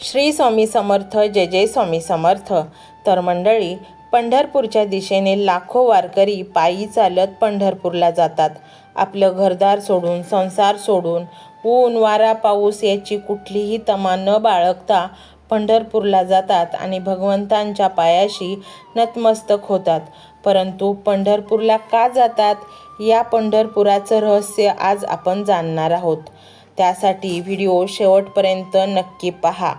श्री स्वामी समर्थ. जय जय स्वामी समर्थ. तर मंडळी, पंढरपूरच्या दिशेने लाखो वारकरी पायी चालत पंढरपूरला जातात. आपलं घरदार सोडून, संसार सोडून, ऊन वारा पाऊस याची कुठलीही तमा न बाळगता पंढरपूरला जातात आणि भगवंतांच्या पायाशी नतमस्तक होतात. परंतु पंढरपूरला का जातात, या पंढरपुराचं रहस्य आज आपण जाणणार आहोत. त्यासाठी व्हिडिओ शेवटपर्यंत नक्की पहा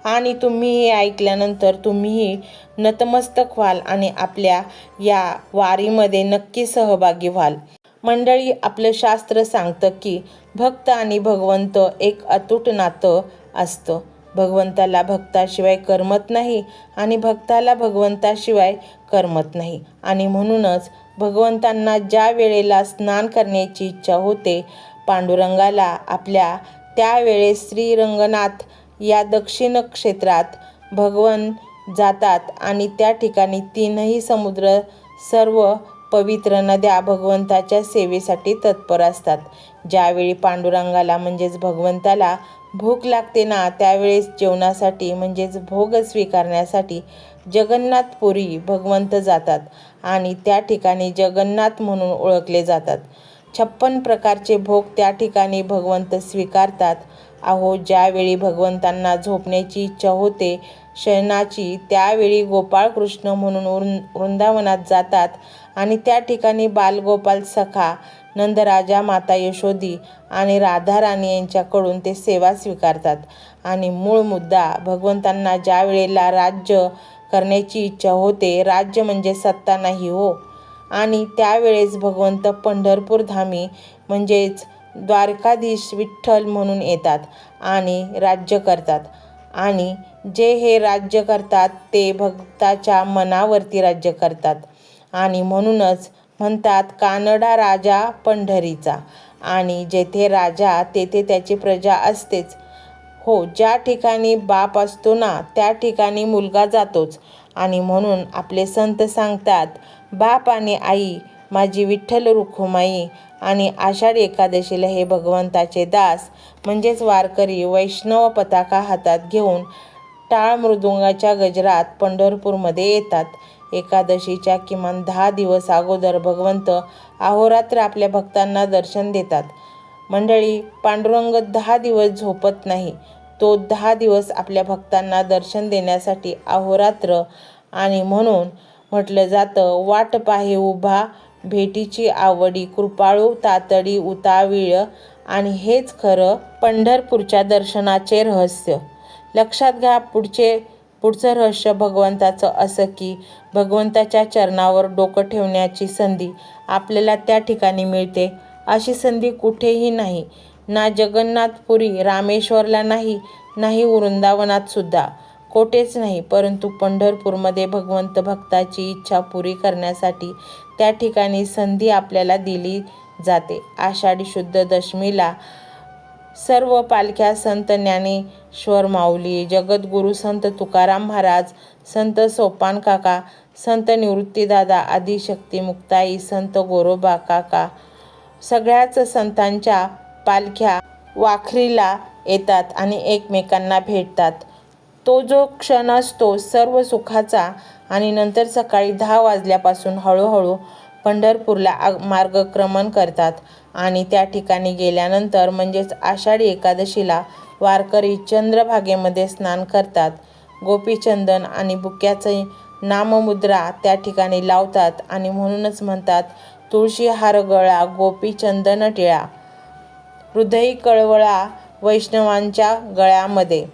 आणि तुम्ही हे ऐकल्यानंतर तुम्हीही नतमस्तक व्हाल आणि आपल्या या वारीमध्ये नक्की सहभागी व्हाल. मंडळी, आपलं शास्त्र सांगतं की भक्त आणि भगवंत एक अतूट नातं असतं. भगवंताला भक्ताशिवाय करमत नाही आणि भक्ताला भगवंताशिवाय करमत नाही. आणि म्हणूनच भगवंतांना ज्या वेळेला स्नान करण्याची इच्छा होते, पांडुरंगाला आपल्या, त्यावेळेस श्रीरंगनाथ या दक्षिण क्षेत्रात भगवन जातात आणि त्या ठिकाणी तीनही समुद्र, सर्व पवित्र नद्या भगवंताच्या सेवेसाठी तत्पर असतात. ज्यावेळी पांडुरंगाला म्हणजेच भगवंताला भूक लागते ना, त्यावेळेस जेवणासाठी म्हणजेच भोग स्वीकारण्यासाठी जगन्नाथपुरी भगवंत जातात आणि त्या ठिकाणी जगन्नाथ म्हणून ओळखले जातात. 56 प्रकारचे भोग त्या ठिकाणी भगवंत स्वीकारतात. अहो, ज्यावेळी भगवंतांना झोपण्याची इच्छा होते, शयनाची, त्यावेळी गोपाळकृष्ण म्हणून वृंदावनात जातात आणि त्या ठिकाणी बालगोपाल सखा, नंदराजा, माता यशोदी आणि राधाराणी यांच्याकडून ते सेवा स्वीकारतात. आणि मूळ मुद्दा, भगवंतांना ज्या वेळेला राज्य करण्याची इच्छा होते, राज्य म्हणजे सत्ता नाही हो, आणि त्यावेळेस भगवंत पंढरपूर धामी म्हणजेच द्वारकाधीश विठ्ठल म्हणून येतात आणि राज्य करतात. आणि जे हे राज्य करतात ते भक्ताच्या मनावरती राज्य करतात. आणि म्हणूनच म्हणतात कानडा राजा पंढरीचा. आणि जेथे राजा तेथे त्याची प्रजा असतेच हो. ज्या ठिकाणी बाप असतो ना, त्या ठिकाणी मुलगा जातोच. आणि म्हणून आपले संत सांगतात, बाप आणि आई माझी विठ्ठल रुखुमाई. आणि आषाढी एकादशीला हे भगवंताचे दास म्हणजेच वारकरी वैष्णव पताका हातात घेऊन टाळ मृदुंगाच्या गजरात पंढरपूरमध्ये येतात. एकादशीच्या किमान 10 दिवस अगोदर भगवंत अहोरात्र आपल्या भक्तांना दर्शन देतात. मंडळी, पांडुरंग 10 दिवस झोपत नाही. तो 10 दिवस आपल्या भक्तांना दर्शन देण्यासाठी अहोरात्र. आणि म्हणून म्हटलं जातं, वाट पाहे उभा भेटीची आवडी, कृपाळू तातडी उतावीळ. आणि हेच खरं पंढरपूरच्या दर्शनाचे रहस्य. लक्षात घ्या पुढचं रहस्य भगवंताचं असं की भगवंताच्या चरणावर डोकं ठेवण्याची संधी आपल्याला त्या ठिकाणी मिळते. अशी संधी कुठेही नाही, ना जगन्नाथपुरी, रामेश्वरला नाही वृंदावनात सुद्धा, कोठेच नाही. परंतु पंढरपूरमध्ये भगवंत भक्ताची इच्छा पुरी करण्यासाठी त्या ठिकाणी संधी आपल्याला दिली जाते. आषाढी शुद्ध दशमीला सर्व पालख्या संत ज्ञानेश्वर माऊली, जगद्गुरू संत तुकाराम महाराज, संत सोपान काका, संत निवृत्तीदादा, आदिशक्ती मुक्ताई, संत गोरोबा काका, सगळ्याच संतांच्या पालख्या वाखरीला येतात आणि एकमेकांना भेटतात. तो जो क्षण असतो सर्व सुखाचा. आणि नंतर सकाळी 10 वाजल्यापासून हळूहळू पंढरपूरला मार्गक्रमण करतात. आणि त्या ठिकाणी गेल्यानंतर म्हणजेच आषाढी एकादशीला वारकरी चंद्रभागेमध्ये स्नान करतात. गोपीचंदन आणि बुक्याची नाममुद्रा त्या ठिकाणी लावतात. आणि म्हणूनच म्हणतात, तुळशी हार गळा, गोपीचंदन टिळा, हृदयी कळवळा, वैष्णवांच्या गळ्यामध्ये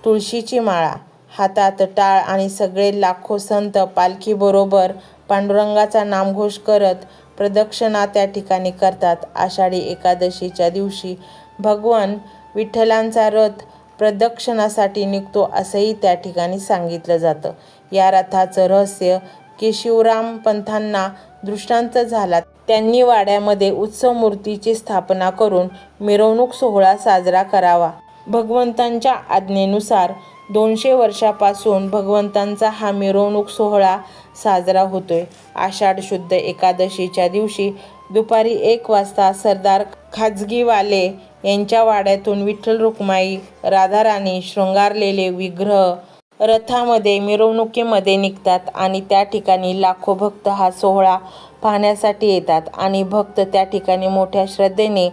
तुळशीची माळा, हातात टाळ. आणि सगळे लाखो संत पालखीबरोबर पांडुरंगाचा नामघोष करत प्रदक्षिणा त्या ठिकाणी करतात. आषाढी एकादशीच्या दिवशी भगवान विठ्ठलांचा रथ प्रदक्षिणासाठी निघतो असंही त्या ठिकाणी सांगितलं जातं. या रथाचं रहस्य की शिवराम पंथांना दृष्टांत झाला. त्यांनी वाड्यामध्ये उत्सव मूर्तीची स्थापना करून मिरवणूक सोहळा साजरा करावा. भगवंतांच्या आज्ञेनुसार 200 वर्षापासून भगवंतांचा हा मिरवणूक सोहळा साजरा होतोय. आषाढ शुद्ध एकादशीच्या दिवशी दुपारी 1 वाजता सरदार खाजगीवाले यांच्या वाड्यातून विठ्ठल रुक्माई राधाराणी शृंगारलेले विग्रह रथामध्ये मिरवणुकीमध्ये निघतात आणि त्या ठिकाणी लाखो भक्त हा सोहळा पाहण्यासाठी येतात आणि भक्त त्या ठिकाणी मोठ्या श्रद्धेने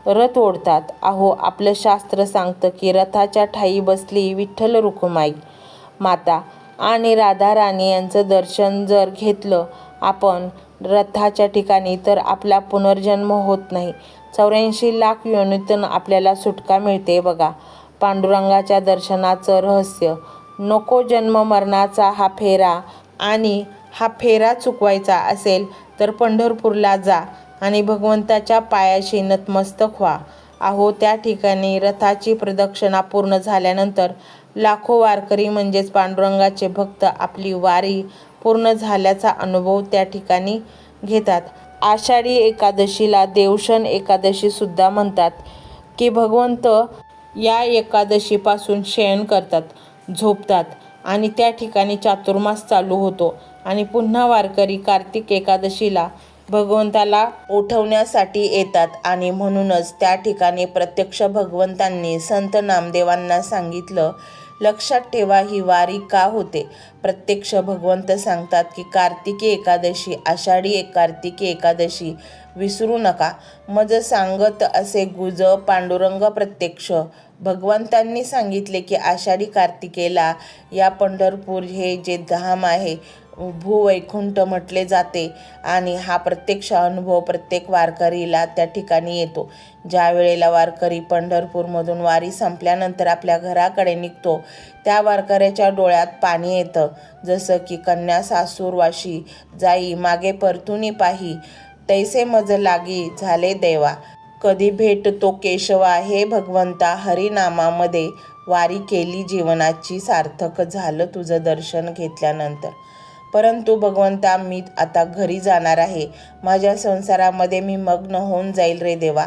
रथ ओढतात. अहो, आपलं शास्त्र सांगतं की रथाच्या ठाई बसली विठ्ठल रुक्माई माता आणि राधाराणी यांचं दर्शन जर घेतलं आपण रथाच्या ठिकाणी तर आपला पुनर्जन्म होत नाही. 84 लाख योनीतून आपल्याला सुटका मिळते बघा. पांडुरंगाच्या दर्शनाचं रहस्य. नको जन्म मरणाचा हा फेरा आणि हा फेरा चुकवायचा असेल तर पंढरपूरला जा आणि भगवंताच्या पायाशी नतमस्तक व्हा. अहो, त्या ठिकाणी रथाची प्रदक्षिणा पूर्ण झाल्यानंतर लाखो वारकरी म्हणजेच पांडुरंगाचे भक्त आपली वारी पूर्ण झाल्याचा अनुभव त्या ठिकाणी घेतात. आषाढी एकादशीला देवशन एकादशी सुद्धा म्हणतात की भगवंत या एकादशीपासून शयन करतात, झोपतात आणि त्या ठिकाणी चातुर्मास चालू होतो आणि पुन्हा वारकरी कार्तिक एकादशीला भगवंताला उठवण्यासाठी येतात आणि म्हणूनच त्या ठिकाणी प्रत्यक्ष भगवंतांनी संत नामदेवांना सांगितलं, लक्षात ठेवा ही वारी का होते. प्रत्यक्ष भगवंत सांगतात की कार्तिकी एकादशी, आषाढी कार्तिकी एकादशी विसरू नका. मज सांगत असे गुज पांडुरंग प्रत्यक्ष. भगवंतांनी सांगितले की आषाढी कार्तिकेला या पंढरपूर हे जे धाम आहे भूवैकुंठ म्हटले जाते आणि हा प्रत्यक्ष अनुभव प्रत्येक वारकरीला त्या ठिकाणी येतो. ज्या वेळेला वारकरी पंढरपूरमधून वारी संपल्यानंतर आपल्या घराकडे निघतो त्या वारकऱ्याच्या डोळ्यात पाणी येतं. जसं की कन्या सासूरवाशी जाई मागे परतुनी पाही, तैसे मज लागी झाले देवा. कधी भेटतो केशवा हे भगवंता, हरिनामामध्ये वारी केली जीवनाची, सार्थक झालं तुझं दर्शन घेतल्यानंतर. परंतु भगवंता, मी आता घरी जाणार आहे, माझ्या संसारामध्ये मी मग्न होऊन जाईल रे देवा,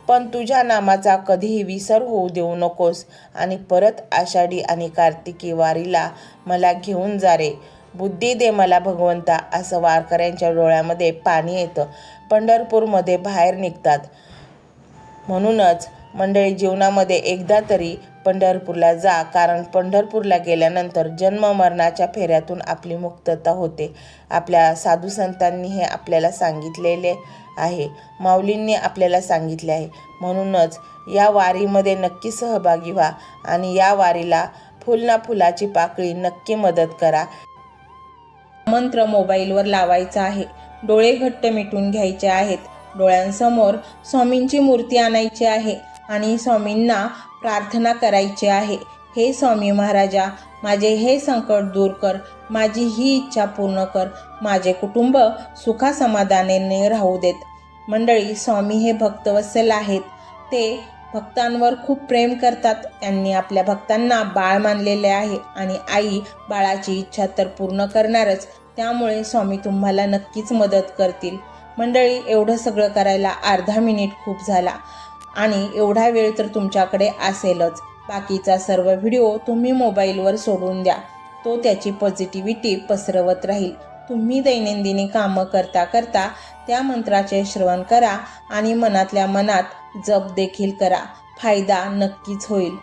पण तुझ्या नामाचा कधीही विसर होऊ देऊ नकोस आणि परत आषाढी आणि कार्तिकी वारीला मला घेऊन जा रे. बुद्धी दे मला भगवंता. असं वारकऱ्यांच्या डोळ्यामध्ये पाणी येतं. पंढरपूरमध्ये बाहेर निघतात. म्हणूनच मंडळी, जीवनामध्ये एकदा तरी पंढरपूरला जा, कारण पंढरपूरला गेल्यानंतर जन्म मरणाच्या फेऱ्यातून आपली मुक्तता होते. आपल्या साधू संतांनी हे आपल्याला सांगितलेले आहे, माऊलींनी आपल्याला सांगितले आहे. म्हणूनच या वारीमध्ये नक्की सहभागी व्हा आणि या वारीला फुल ना फुलाची पाकळी नक्की मदत करा. मंत्र मोबाईलवर लावायचा आहे, डोळे घट्ट मिटून घ्यायचे आहेत, डोळ्यांसमोर स्वामींची मूर्ती आणायची आहे आणि स्वामींना प्रार्थना करायची आहे. हे स्वामी महाराजा, माझे हे संकट दूर कर, माझी ही इच्छा पूर्ण कर, माझे कुटुंब सुखासमाधानाने राहू देत. मंडळी, स्वामी हे भक्तवत्सल आहेत. ते भक्तांवर खूप प्रेम करतात. त्यांनी आपल्या भक्तांना बाळ मानलेले आहे आणि आई बाळाची इच्छा तर पूर्ण करणारच. त्यामुळे स्वामी तुम्हाला नक्कीच मदत करतील. मंडळी, एवढं सगळं करायला अर्धा मिनिट खूप झाला आणि एवढा वेळ तर तुमच्याकडे असेलच. बाकीचा सर्व व्हिडिओ तुम्ही मोबाईलवर सोडून द्या, तो त्याची पॉझिटिव्हिटी पसरवत राहील. तुम्ही दैनंदिनी कामं करता करता त्या मंत्राचे श्रवण करा आणि मनातल्या मनात जप देखील करा. फायदा नक्कीच होईल.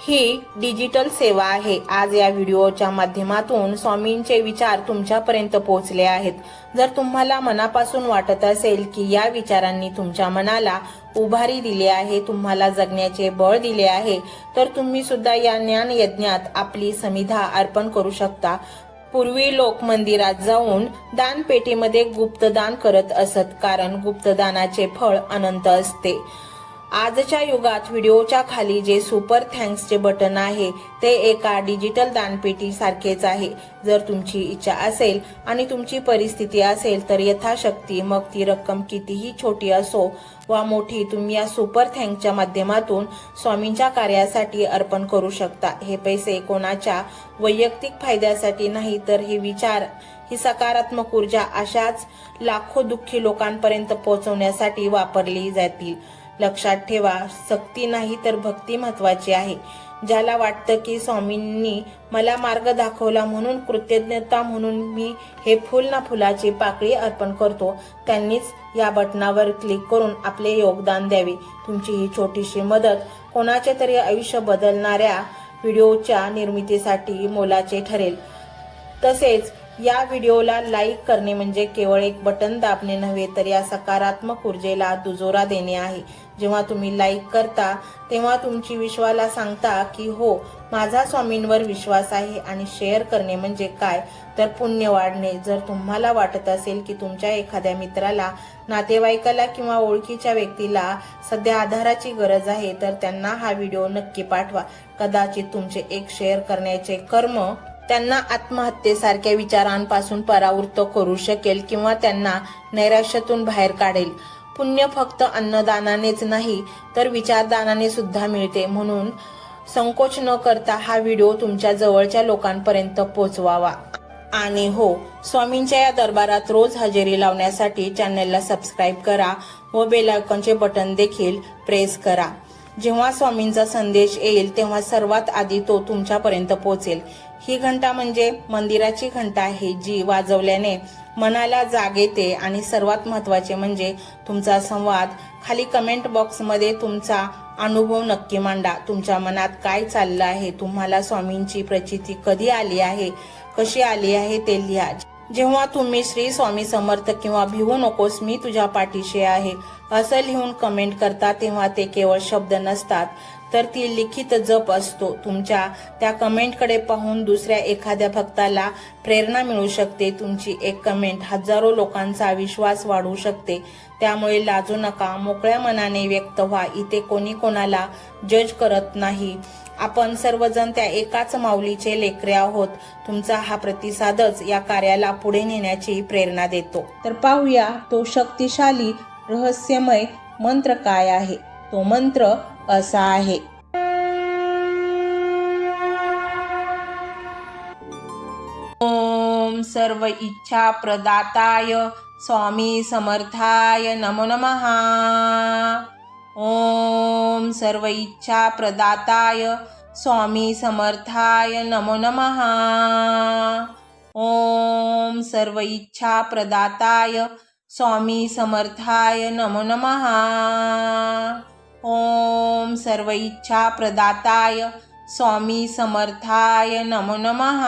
ही डिजिटल सेवा आहे. आज या व्हिडिओच्या माध्यमातून स्वामींचे विचार तुमच्यापर्यंत पोहोचले आहेत. जर तुम्हाला मनापासून वाटत असेल की या विचारांनी तुमच्या मनाला उभारी दिली आहे, तुम्हाला जगण्याचे बळ दिले आहे, तर तुम्ही सुद्धा या ज्ञान यज्ञात आपली समिधा अर्पण करू शकता. पूर्वी लोक मंदिरात जाऊन दानपेटीमध्ये गुप्तदान करत असत, कारण गुप्तदानाचे फळ अनंत असते. आजच्या युगात व्हिडिओच्या खाली जे सुपर थँक्सचे बटन आहे ते एका डिजिटल दानपेटी सारखेच आहे. जर तुमची इच्छा असेल आणि तुमची परिस्थिती असेल तर यथाशक्ती, मग ती रक्कम कितीही छोटी असो वा मोठी, तुम्ही या सुपर थँक्सच्या माध्यमातून स्वामींच्या कार्यासाठी अर्पण करू शकता. हे पैसे कोणाच्या वैयक्तिक फायद्यासाठी नाही, तर हे विचार, ही सकारात्मक ऊर्जा अशाच लाखो दुःखी लोकांपर्यंत पोहोचवण्यासाठी वापरली जातील. लक्षात ठेवा, सक्ती नाही तर भक्ती महत्वाची आहे. ज्याला वाटतं की स्वामींनी मला मार्ग दाखवला म्हणून कृतज्ञता म्हणून मी हे फुल ना फुलाची पाकळी अर्पण करतो, त्यांनीच या बटनावर क्लिक करून आपले योगदान द्यावे. तुमची ही छोटीशी मदत कोणाचे तरी आयुष्य बदलणाऱ्या व्हिडिओच्या निर्मितीसाठी मोलाचे ठरेल. तसेच या व्हिडिओला लाईक करणे म्हणजे केवळ एक बटन दाबणे नव्हे, तर या सकारात्मक ऊर्जेला दुजोरा देणे आहे. जेव्हा तुम्ही लाईक करता तेव्हा तुमची विश्वाला सांगता की हो, माझा स्वामींवर विश्वास आहे. आणि शेअर करणे म्हणजे काय, तर पुण्य वाढणे. जर तुम्हाला वाटत असेल की तुमच्या एखाद्या मित्राला, नातेवाईकाला किंवा ओळखीच्या व्यक्तीला सध्या आधाराची गरज आहे, तर त्यांना हा व्हिडिओ नक्की पाठवा. कदाचित तुमचे एक शेअर करण्याचे कर्म त्यांना आत्महत्येसारख्या विचारांपासून परावृत्त करू शकेल किंवा त्यांना नैराश्यातून बाहेर काढेल. पुण्य फक्त अन्नदानानेच नाही तर विचारदानाने सुद्धा मिळते. म्हणून संकोच न करता हा व्हिडिओ तुमच्या जवळच्या लोकांपर्यंत पोहोचवावा. आणि हो, स्वामींच्या या दरबारात रोज हजेरी लावण्यासाठी चॅनलला सबस्क्राईब करा व बेल आयकॉनचे बटन देखील प्रेस करा. जेव्हा स्वामींचा संदेश येईल तेव्हा सर्वात आधी तो तुमच्यापर्यंत पोहोचेल. ही घंटा म्हणजे मंदिराची घंटा आहे, जी वाजवल्याने मनाला जाग येते. आणि सर्वात महत्त्वाचे म्हणजे तुमचा संवाद. खाली कमेंट बॉक्समध्ये तुमचा अनुभव नक्की मांडा. तुमच्या मनात काय चाललं आहे, तुम्हाला स्वामींची प्रचिती कधी आली आहे, कशी आली आहे ते लिहा. जेव्हा तुम्ही श्री स्वामी समर्थ किंवा भिवू नकोस मी तुझ्या पाठीशी आहे असं लिहून कमेंट करता, तेव्हा ते केवळ शब्द नसतात तर ती लिखित जप असतो. तुमच्या त्या कमेंटकडे पाहून दुसऱ्या एखाद्या भक्ताला प्रेरणा मिळू शकते. तुमची एक कमेंट हजारो लोकांचा विश्वास वाढवू शकते. त्यामुळे लाजू नका, मोकळ्या मनाने व्यक्त व्हा. इथे कोणी कोणाला जज करत नाही. आपण सर्वजण त्या एकाच माऊलीचे लेकरे आहोत. तुमचा हा प्रतिसादच या कार्याला पुढे नेण्याची प्रेरणा देतो. तर पाहूया तो शक्तिशाली रहस्यमय मंत्र काय आहे. तो मंत्र असा आहे. ओम सर्व इच्छा प्रदाताय स्वामी समर्थाय नमो नमः. ओम सर्व इच्छा प्रदाताय स्वामी समर्थाय नमो नमः. ओम सर्व इच्छा प्रदाताय स्वामी समर्थाय नमो नमः. ओम सर्व इच्छा प्रदाताय स्वामी समर्थाय नमो नमः.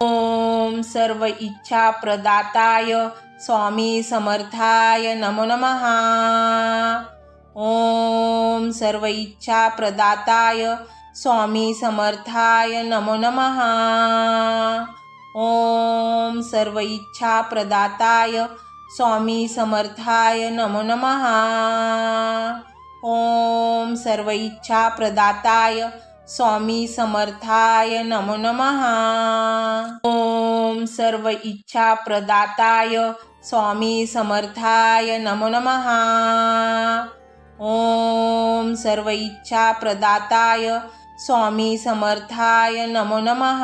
ओम सर्व इच्छा प्रदाताय स्वामी समर्थाय नमो नमः. ओम सर्व इच्छा प्रदाताय स्वामी समर्थाय नमो नमः. ओम सर्व इच्छा प्रदाताय स्वामी समर्थाय नमो नमः. ओम सर्व इच्छा प्रदाताय स्वामी समर्थाय नमो नमः. ओम सर्व इच्छा प्रदाताय स्वामी समर्थाय नमो नमः. ओम सर्व इच्छा प्रदाताय स्वामी समर्थाय नमो नमः.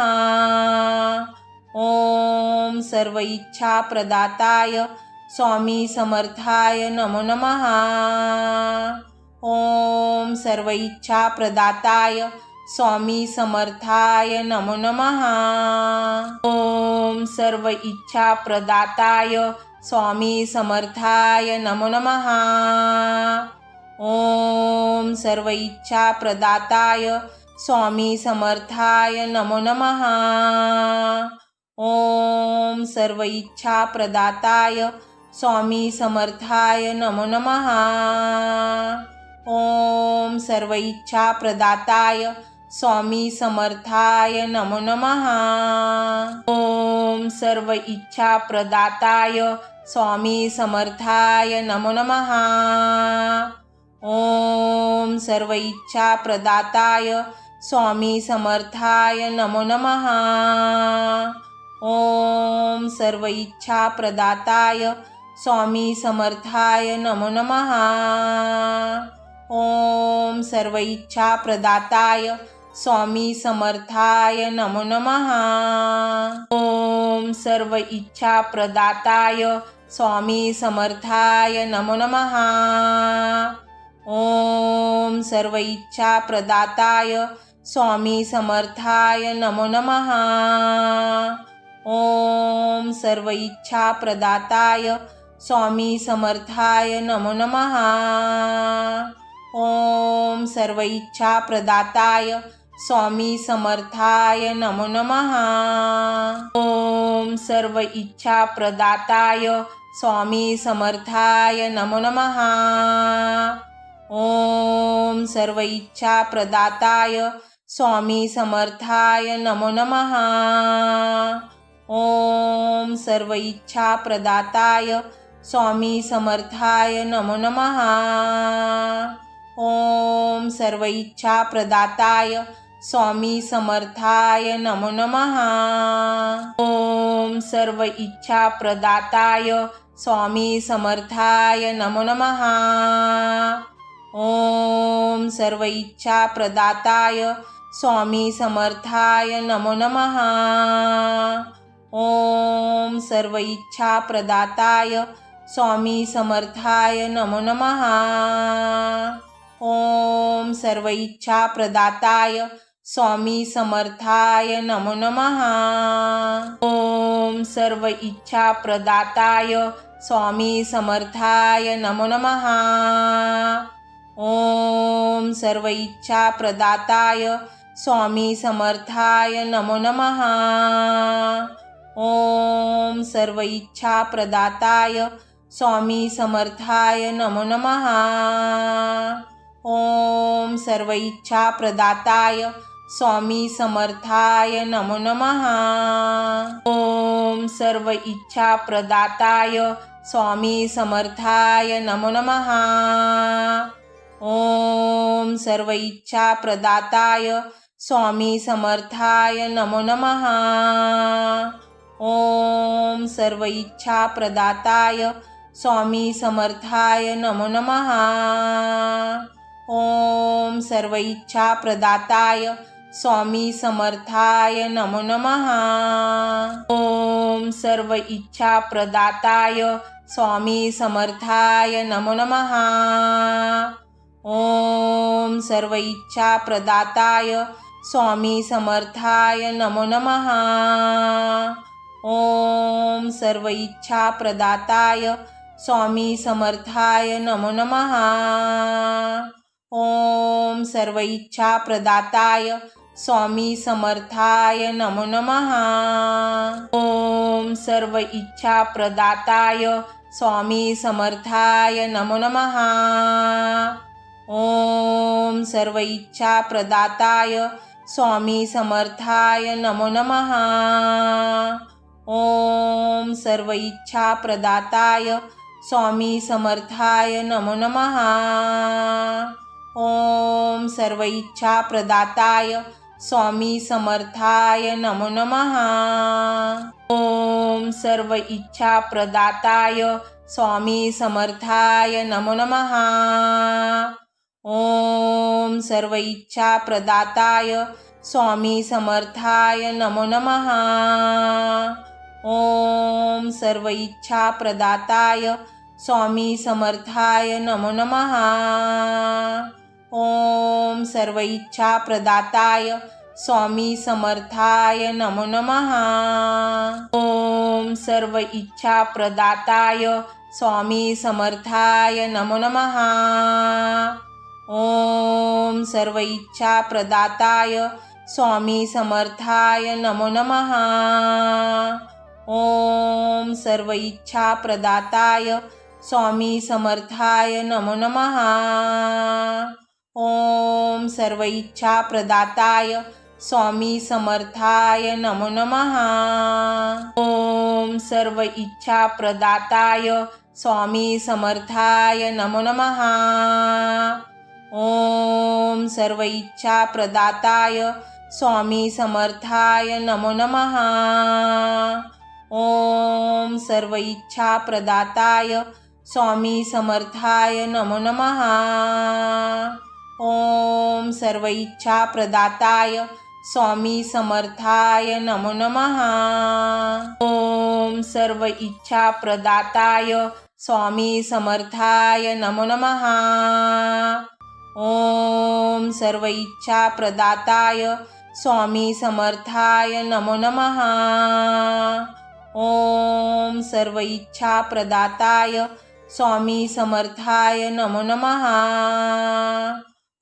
ओम सर्व इच्छा प्रदाताय स्वामी समर्थाय नमो नमः. ओम सर्व इच्छा प्रदाताय स्वामी समर्थाय नमो नमः. ओम सर्व इच्छा प्रदाताय स्वामी समर्थाय नमो नमः. ओम सर्व इच्छा प्रदाताय स्वामी समर्थाय नमो नमः. ओम सर्व इच्छा प्रदाताय स्वामी समर्थाय नमो नमः. ओम सर्व इच्छा प्रदाताय स्वामी समर्थाय नमो नमः. ओम सर्व इच्छा प्रदाताय स्वामी समर्थाय नमो नमः. ओम सर्व इच्छा प्रदाताय स्वामी समर्थाय नमो नमः. ओम सर्व इच्छा प्रदाताय स्वामी समर्थाय नमो नमः. ओम सर्व इच्छा प्रदाताय स्वामी समर्थाय नमो नमः. ओम सर्व इच्छा प्रदाताय स्वामी समर्थाय नमो नमः. ओम सर्व इच्छा प्रदाताय स्वामी समर्थाय नमो नमः। ओम सर्व इच्छा प्रदाताय स्वामी समर्थाय नमो नमः। ओम सर्व इच्छा प्रदाताय स्वामी समर्थाय नमो नमः। ओम सर्व इच्छा प्रदाताय स्वामी समर्थाय नमो नमः। ओम सर्व इच्छा प्रदाताय स्वामी समर्थाय नमो नमः। ओम सर्व इच्छा प्रदाताय स्वामी समर्थाय नमो नमः। ओम सर्व इच्छा प्रदाताय स्वामी समर्थाय नमो नमः। ओम सर्व इच्छा प्रदाताय स्वामी समर्थाय नमो नमः। ओम सर्व इच्छा प्रदाताय स्वामी समर्थाय नमो नमः। ओम सर्व इच्छा प्रदाताय स्वामी समर्थाय नमो नमः। ओम सर्व इच्छा प्रदाताय स्वामी समर्थाय नमो नमः। ओम सर्व इच्छा प्रदाताय स्वामी समर्थाय नमो नमः। ओम सर्व इच्छा प्रदाताय स्वामी समर्थाय नमो नमः। ओम सर्व इच्छा प्रदाताय स्वामी समर्थाय नमो नमः। ओम सर्व इच्छा प्रदाताय स्वामी समर्थाय नमो नमः। ओम सर्व इच्छा प्रदाताय स्वामी समर्थाय नमो नमः। ओम सर्व इच्छा प्रदाताय स्वामी समर्थाय नमो नमः। ओम सर्व इच्छा प्रदाताय स्वामी समर्थाय नमो नमः। ओम सर्व इच्छा प्रदाताय स्वामी समर्थाय नमो नमः। ओम सर्व इच्छा प्रदाताय स्वामी समर्थाय नमो नमः। ओम सर्व इच्छा प्रदाताय स्वामी समर्थाय नमो नमः। ओम सर्व इच्छा प्रदाताय स्वामी समर्थाय नमो नमः। ओम सर्व इच्छा प्रदाताय स्वामी समर्थाय नमो नमः। ओम सर्व इच्छा प्रदाताय स्वामी समर्थाय नमो नमः। ओम सर्व इच्छा प्रदाताय स्वामी समर्थाय नमो नमः। ओम सर्व इच्छा प्रदाताय स्वामी समर्थाय नमो नमः। ओम सर्व इच्छा प्रदाताय स्वामी समर्थाय नमो नमः। ओम सर्व इच्छा प्रदाताय स्वामी समर्थाय नमो नमः। ओम सर्व इच्छा प्रदाताय स्वामी समर्थाय नमो नमः। ओम सर्व इच्छा प्रदाताय स्वामी समर्थाय नमो नमः। ओम सर्व इच्छा प्रदाताय स्वामी समर्थाय नमो नमः। ओम सर्व इच्छा प्रदाताय स्वामी समर्थाय नमो नमः। ओम सर्व इच्छा प्रदाताय स्वामी समर्थाय नमो नमः। ओम सर्व इच्छा प्रदाताय स्वामी समर्थाय नमो नमः। ओम सर्व इच्छा प्रदाताय स्वामी समर्थाय नमो नमः। ओम सर्व इच्छा प्रदाताय स्वामी समर्थाय नमो नमः। ओम सर्व इच्छा प्रदाताय स्वामी समर्थाय नमो नमः। ओम सर्व इच्छा प्रदाताय स्वामी समर्थाय नमो नमः। ओम सर्व इच्छा प्रदाताय स्वामी समर्थाय नमो नमः। ओम सर्व इच्छा प्रदाताय स्वामी समर्थाय नमो नमः। ओम सर्व इच्छा प्रदाताय स्वामी समर्थाय नमो नमः। ओम सर्व इच्छा प्रदाताय स्वामी समर्थाय नमो नमः।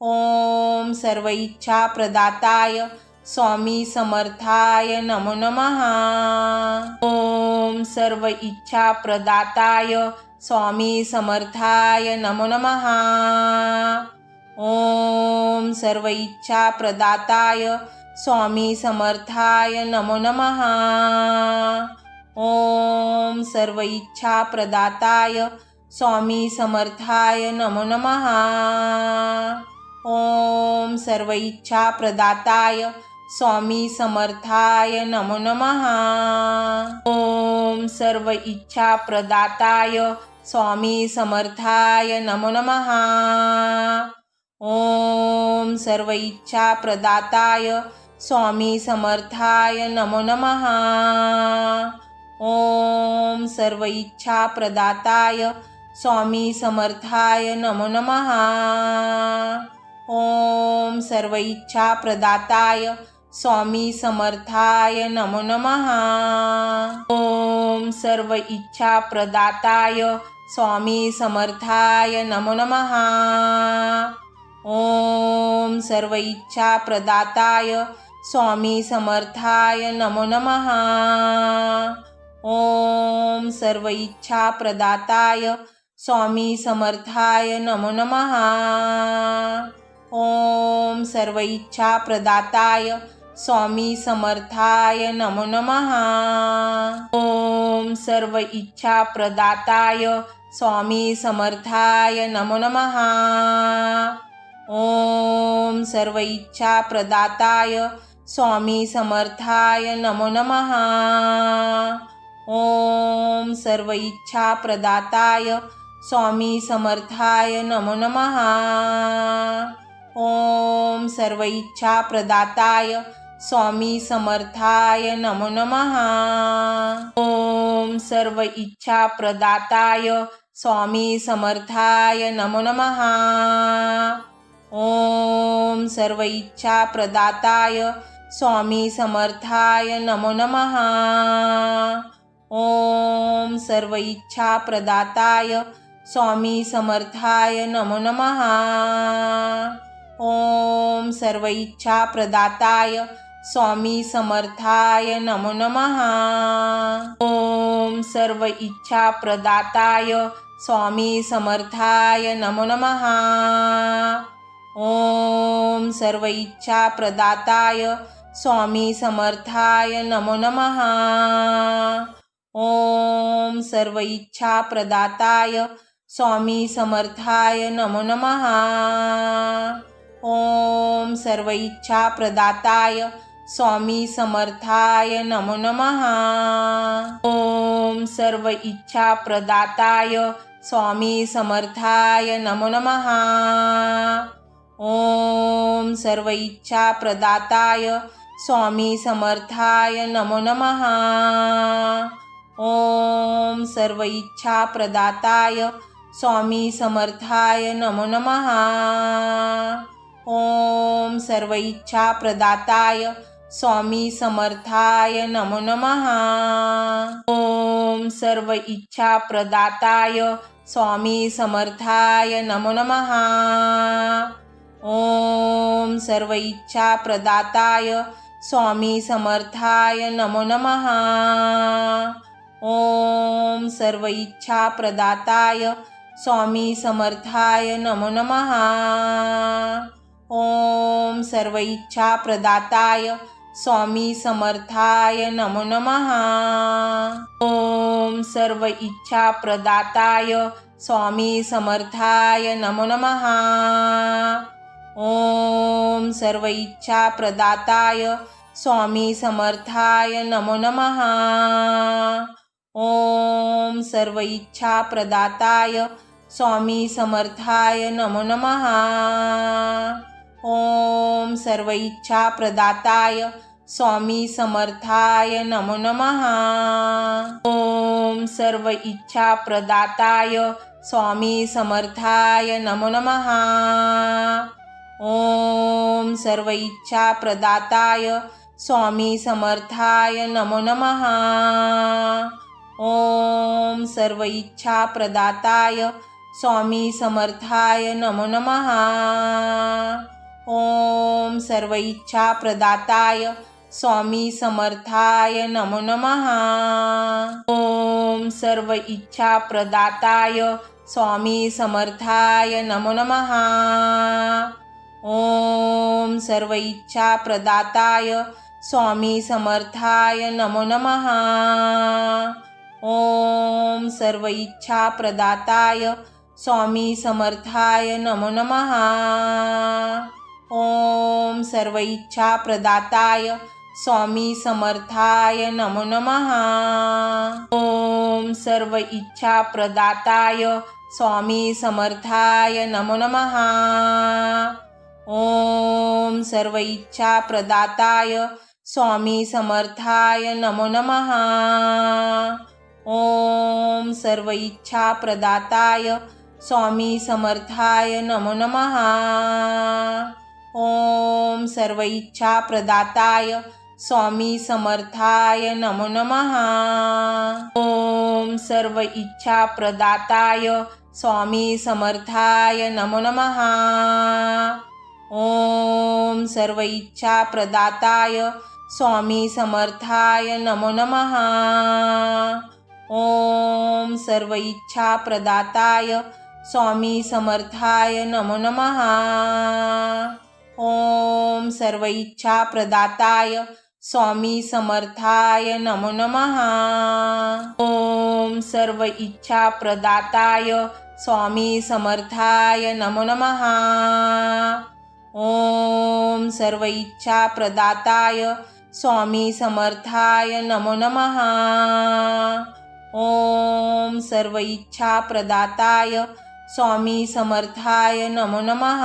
ओम सर्व इच्छा प्रदाताय स्वामी समर्थाय नमो नमः। ओम सर्व इच्छा प्रदाताय स्वामी समर्थाय नमो नमः। ओम सर्व इच्छा प्रदाताय स्वामी समर्थाय नमो नमः। ओम सर्व इच्छा प्रदाताय स्वामी समर्थाय नमो नमः। ओम सर्व इच्छा प्रदाताय स्वामी समर्थाय नमो नमः। ओम सर्व इच्छा प्रदाताय स्वामी समर्थाय नमो नमः। ओम सर्व इच्छा प्रदाताय स्वामी समर्थाय नमो नमः। ओम सर्व इच्छा प्रदाताय स्वामी समर्थाय नमो नमः। ओम सर्व इच्छा प्रदाताय स्वामी समर्थाय नमो नमः। ओम सर्व इच्छा प्रदाताय स्वामी समर्थाय नमो नमः। ओम सर्व इच्छा प्रदाताय स्वामी समर्थाय नमो नमः। ओम सर्व इच्छा प्रदाताय स्वामी समर्थाय नमो नमः। ओम सर्व इच्छा प्रदाताय स्वामी समर्थाय नमो नमः। ओम सर्व इच्छा प्रदाताय स्वामी समर्थाय नमो नमः। ओम सर्व इच्छा प्रदाताय स्वामी समर्थाय नमो नमः। ओम सर्व इच्छा प्रदाताय स्वामी समर्थाय नमो नमः। ओम सर्व इच्छा प्रदाताय स्वामी समर्थाय नमो नमः। ओम सर्व इच्छा प्रदाताय स्वामी समर्थाय नमो नमः। ओम सर्व इच्छा प्रदाताय स्वामी समर्थाय नमो नमः। ओम सर्व इच्छा प्रदाताय स्वामी समर्थाय नमो नमः। ओम सर्व इच्छा प्रदाताय स्वामी समर्थाय नमो नमः। ओम सर्व इच्छा प्रदाताय स्वामी समर्थाय नमो नमः। ओम सर्व इच्छा प्रदाताय स्वामी समर्थाय नमो नमः। ओम सर्व इच्छा प्रदाताय स्वामी समर्थाय नमो नमः। ओम सर्व इच्छा प्रदाताय स्वामी समर्थाय नमो नमः। ओम सर्व इच्छा प्रदाताय स्वामी समर्थाय नमो नमः। ओम सर्व इच्छा प्रदाताय स्वामी समर्थाय नमो नमः। ओम सर्व इच्छा प्रदाताय स्वामी समर्थाय नमो नमः। ओम सर्व इच्छा प्रदाताय स्वामी समर्थाय नमो नमः। ओम सर्व इच्छा प्रदाताय स्वामी समर्थाय नमो नमः। ओम सर्व इच्छा प्रदाताय स्वामी समर्थाय नमो नमः। ओम सर्व इच्छा प्रदाताय स्वामी समर्थाय नमो नमः। ओम सर्व इच्छा प्रदाताय स्वामी समर्थाय नमो नमः। ओम सर्व इच्छा प्रदाताय स्वामी समर्थाय नमो नमः। ओम सर्व इच्छा प्रदाताय स्वामी समर्थाय नमो नमः। ओम सर्व इच्छा प्रदाताय स्वामी समर्थाय नमो नमः। ओम सर्व इच्छा प्रदाताय स्वामी समर्थाय नमो नमः। ओम सर्व इच्छा प्रदाताय स्वामी समर्थाय नमो नमः। ओम सर्व इच्छा प्रदाताय स्वामी समर्थाय नमो नमः। ओम सर्व इच्छा प्रदाताय स्वामी समर्थाय नमो नमः। ओम सर्व इच्छा प्रदाताय स्वामी समर्थाय नमो नमः। ओम सर्व इच्छा प्रदाताय स्वामी समर्थाय नमो नमः। ओम सर्व इच्छा प्रदाताय स्वामी समर्थाय नमो नमः। ओम सर्व इच्छा प्रदाताय स्वामी समर्थाय नमो नमः। ओम सर्व इच्छा प्रदाताय स्वामी समर्थाय नमो नमः। ओम सर्व इच्छा प्रदाताय स्वामी समर्थाय नमो नमः। ओम सर्व इच्छा प्रदाताय स्वामी समर्थाय नमो नमः। ओम सर्व इच्छा प्रदाताय स्वामी समर्थाय नमो नमः। ओम सर्व इच्छा प्रदाताय स्वामी समर्थाय नमो नमः। ओम सर्व इच्छा प्रदाताय स्वामी समर्थाय नमो नमः। ओम सर्व इच्छा प्रदाताय स्वामी समर्थाय नमो नमः। ओम सर्व इच्छा प्रदाताय स्वामी समर्थाय नमो नमः। ओम सर्व इच्छा प्रदाताय स्वामी समर्थाय नमो नमः। ओम सर्व इच्छा प्रदाताय स्वामी समर्थाय नमो नमः। ओम सर्व इच्छा प्रदाताय स्वामी समर्थाय नमो नमः। ओम सर्व इच्छा प्रदाताय स्वामी समर्थाय नमो नमः।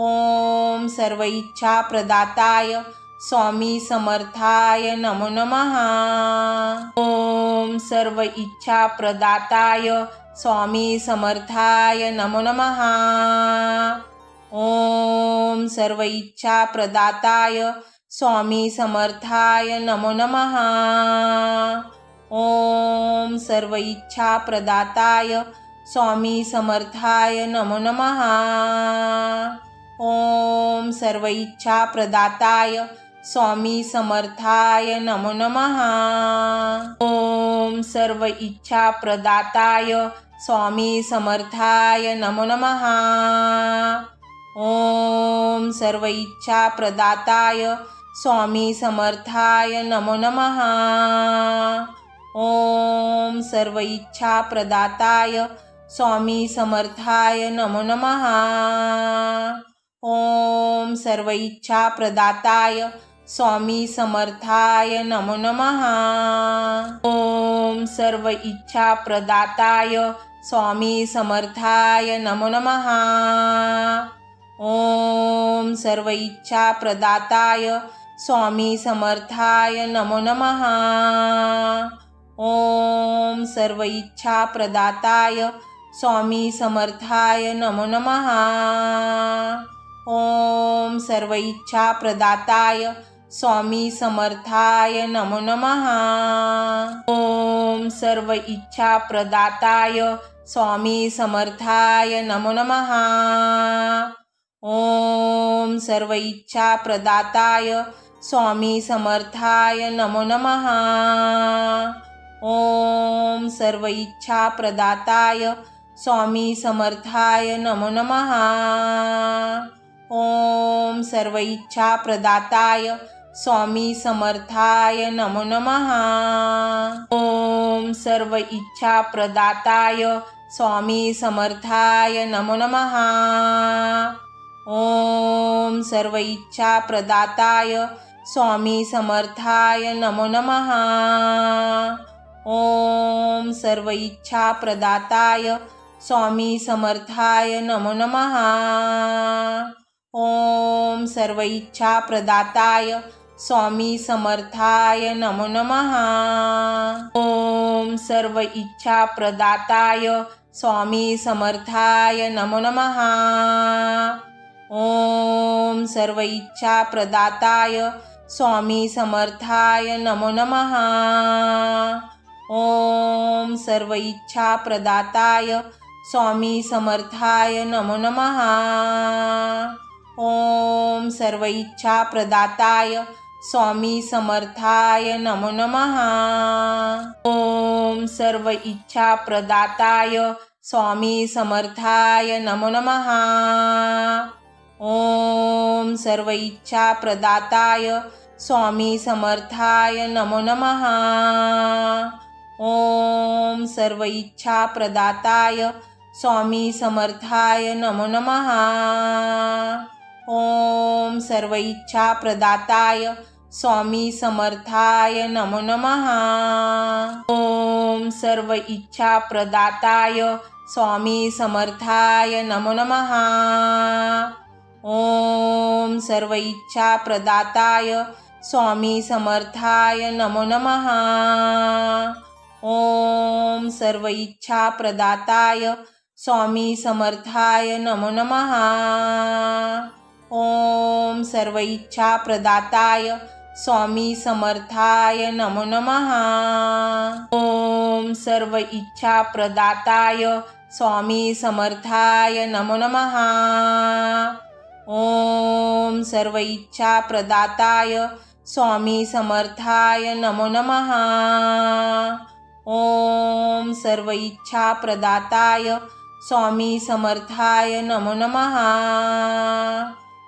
ओम सर्व इच्छा प्रदाताय स्वामी समर्थाय नमो नमः। ओम सर्व इच्छा प्रदाताय स्वामी समर्थाय नमो नमः। ओम सर्व इच्छा प्रदाताय स्वामी समर्थाय नमो नमः। ओम सर्व इच्छा प्रदाताय स्वामी समर्थाय नमो नमः। ओम सर्व इच्छा प्रदाताय स्वामी समर्थाय नमो नमः। ओम सर्व इच्छा प्रदाताय स्वामी समर्थाय नमो नमः। ओम सर्व इच्छा प्रदाताय स्वामी समर्थाय नमो नमः। ओम सर्व इच्छा प्रदाताय स्वामी समर्थाय नमो नमः। ओम सर्व इच्छा प्रदाताय स्वामी समर्थाय नमो नमः। ओम सर्व इच्छा प्रदाताय स्वामी समर्थाय नमो नमः। ओम सर्व इच्छा प्रदाताय स्वामी समर्थाय नमो नमः। ओम सर्व इच्छा प्रदाताय स्वामी समर्थाय नमो नमः। ओम सर्व इच्छा प्रदाताय स्वामी समर्थाय नमो नमः। ओम सर्व इच्छा प्रदाताय स्वामी समर्थाय नमो नमः। ओम सर्व इच्छा प्रदाताय स्वामी समर्थाय नमो नमः। ओम सर्व इच्छा प्रदाताय स्वामी समर्थाय नमो नमः। ओम सर्व इच्छा प्रदाताय स्वामी समर्थाय नमो नमः। ओम सर्व इच्छा प्रदाताय स्वामी समर्थाय नमो नमः। ओम सर्व इच्छा प्रदाताय स्वामी समर्थाय नमो नमः। ओम सर्व इच्छा प्रदाताय स्वामी समर्थाय नमो नमः। ओम सर्व इच्छा प्रदाताय स्वामी समर्थाय नमो नमः। ओम सर्व इच्छा प्रदाताय स्वामी समर्थाय नमो नमः। ओम सर्व इच्छा प्रदाताय स्वामी समर्थाय नमो नमः। ओम सर्व इच्छा प्रदाताय स्वामी समर्थाय नमो नमः। ओम सर्व इच्छा प्रदाताय स्वामी समर्थाय नमो नमः। ओम सर्व इच्छा प्रदाताय स्वामी समर्थाय नमो नमः। ओम सर्व इच्छा प्रदाताय स्वामी समर्थाय नमो नमः। ओम सर्व इच्छा प्रदाताय स्वामी समर्थाय नमो नमः। ओम सर्व इच्छा प्रदाताय स्वामी समर्थाय नमो नमः। ओम सर्व इच्छा प्रदाताय स्वामी समर्थाय नमो नमः। ओम सर्व इच्छा प्रदाताय स्वामी समर्थाय नमो नमः। ओम सर्व इच्छा प्रदाताय स्वामी समर्थाय नमो नमः। ओम सर्व इच्छा प्रदाताय स्वामी समर्थाय नमो नमः। ओम सर्व इच्छा प्रदाताय स्वामी समर्थाय नमो नमः। ओम सर्व इच्छा प्रदाताय स्वामी समर्थाय नमो नमः। ओम सर्व इच्छा प्रदाताय स्वामी समर्थाय नमो नमः।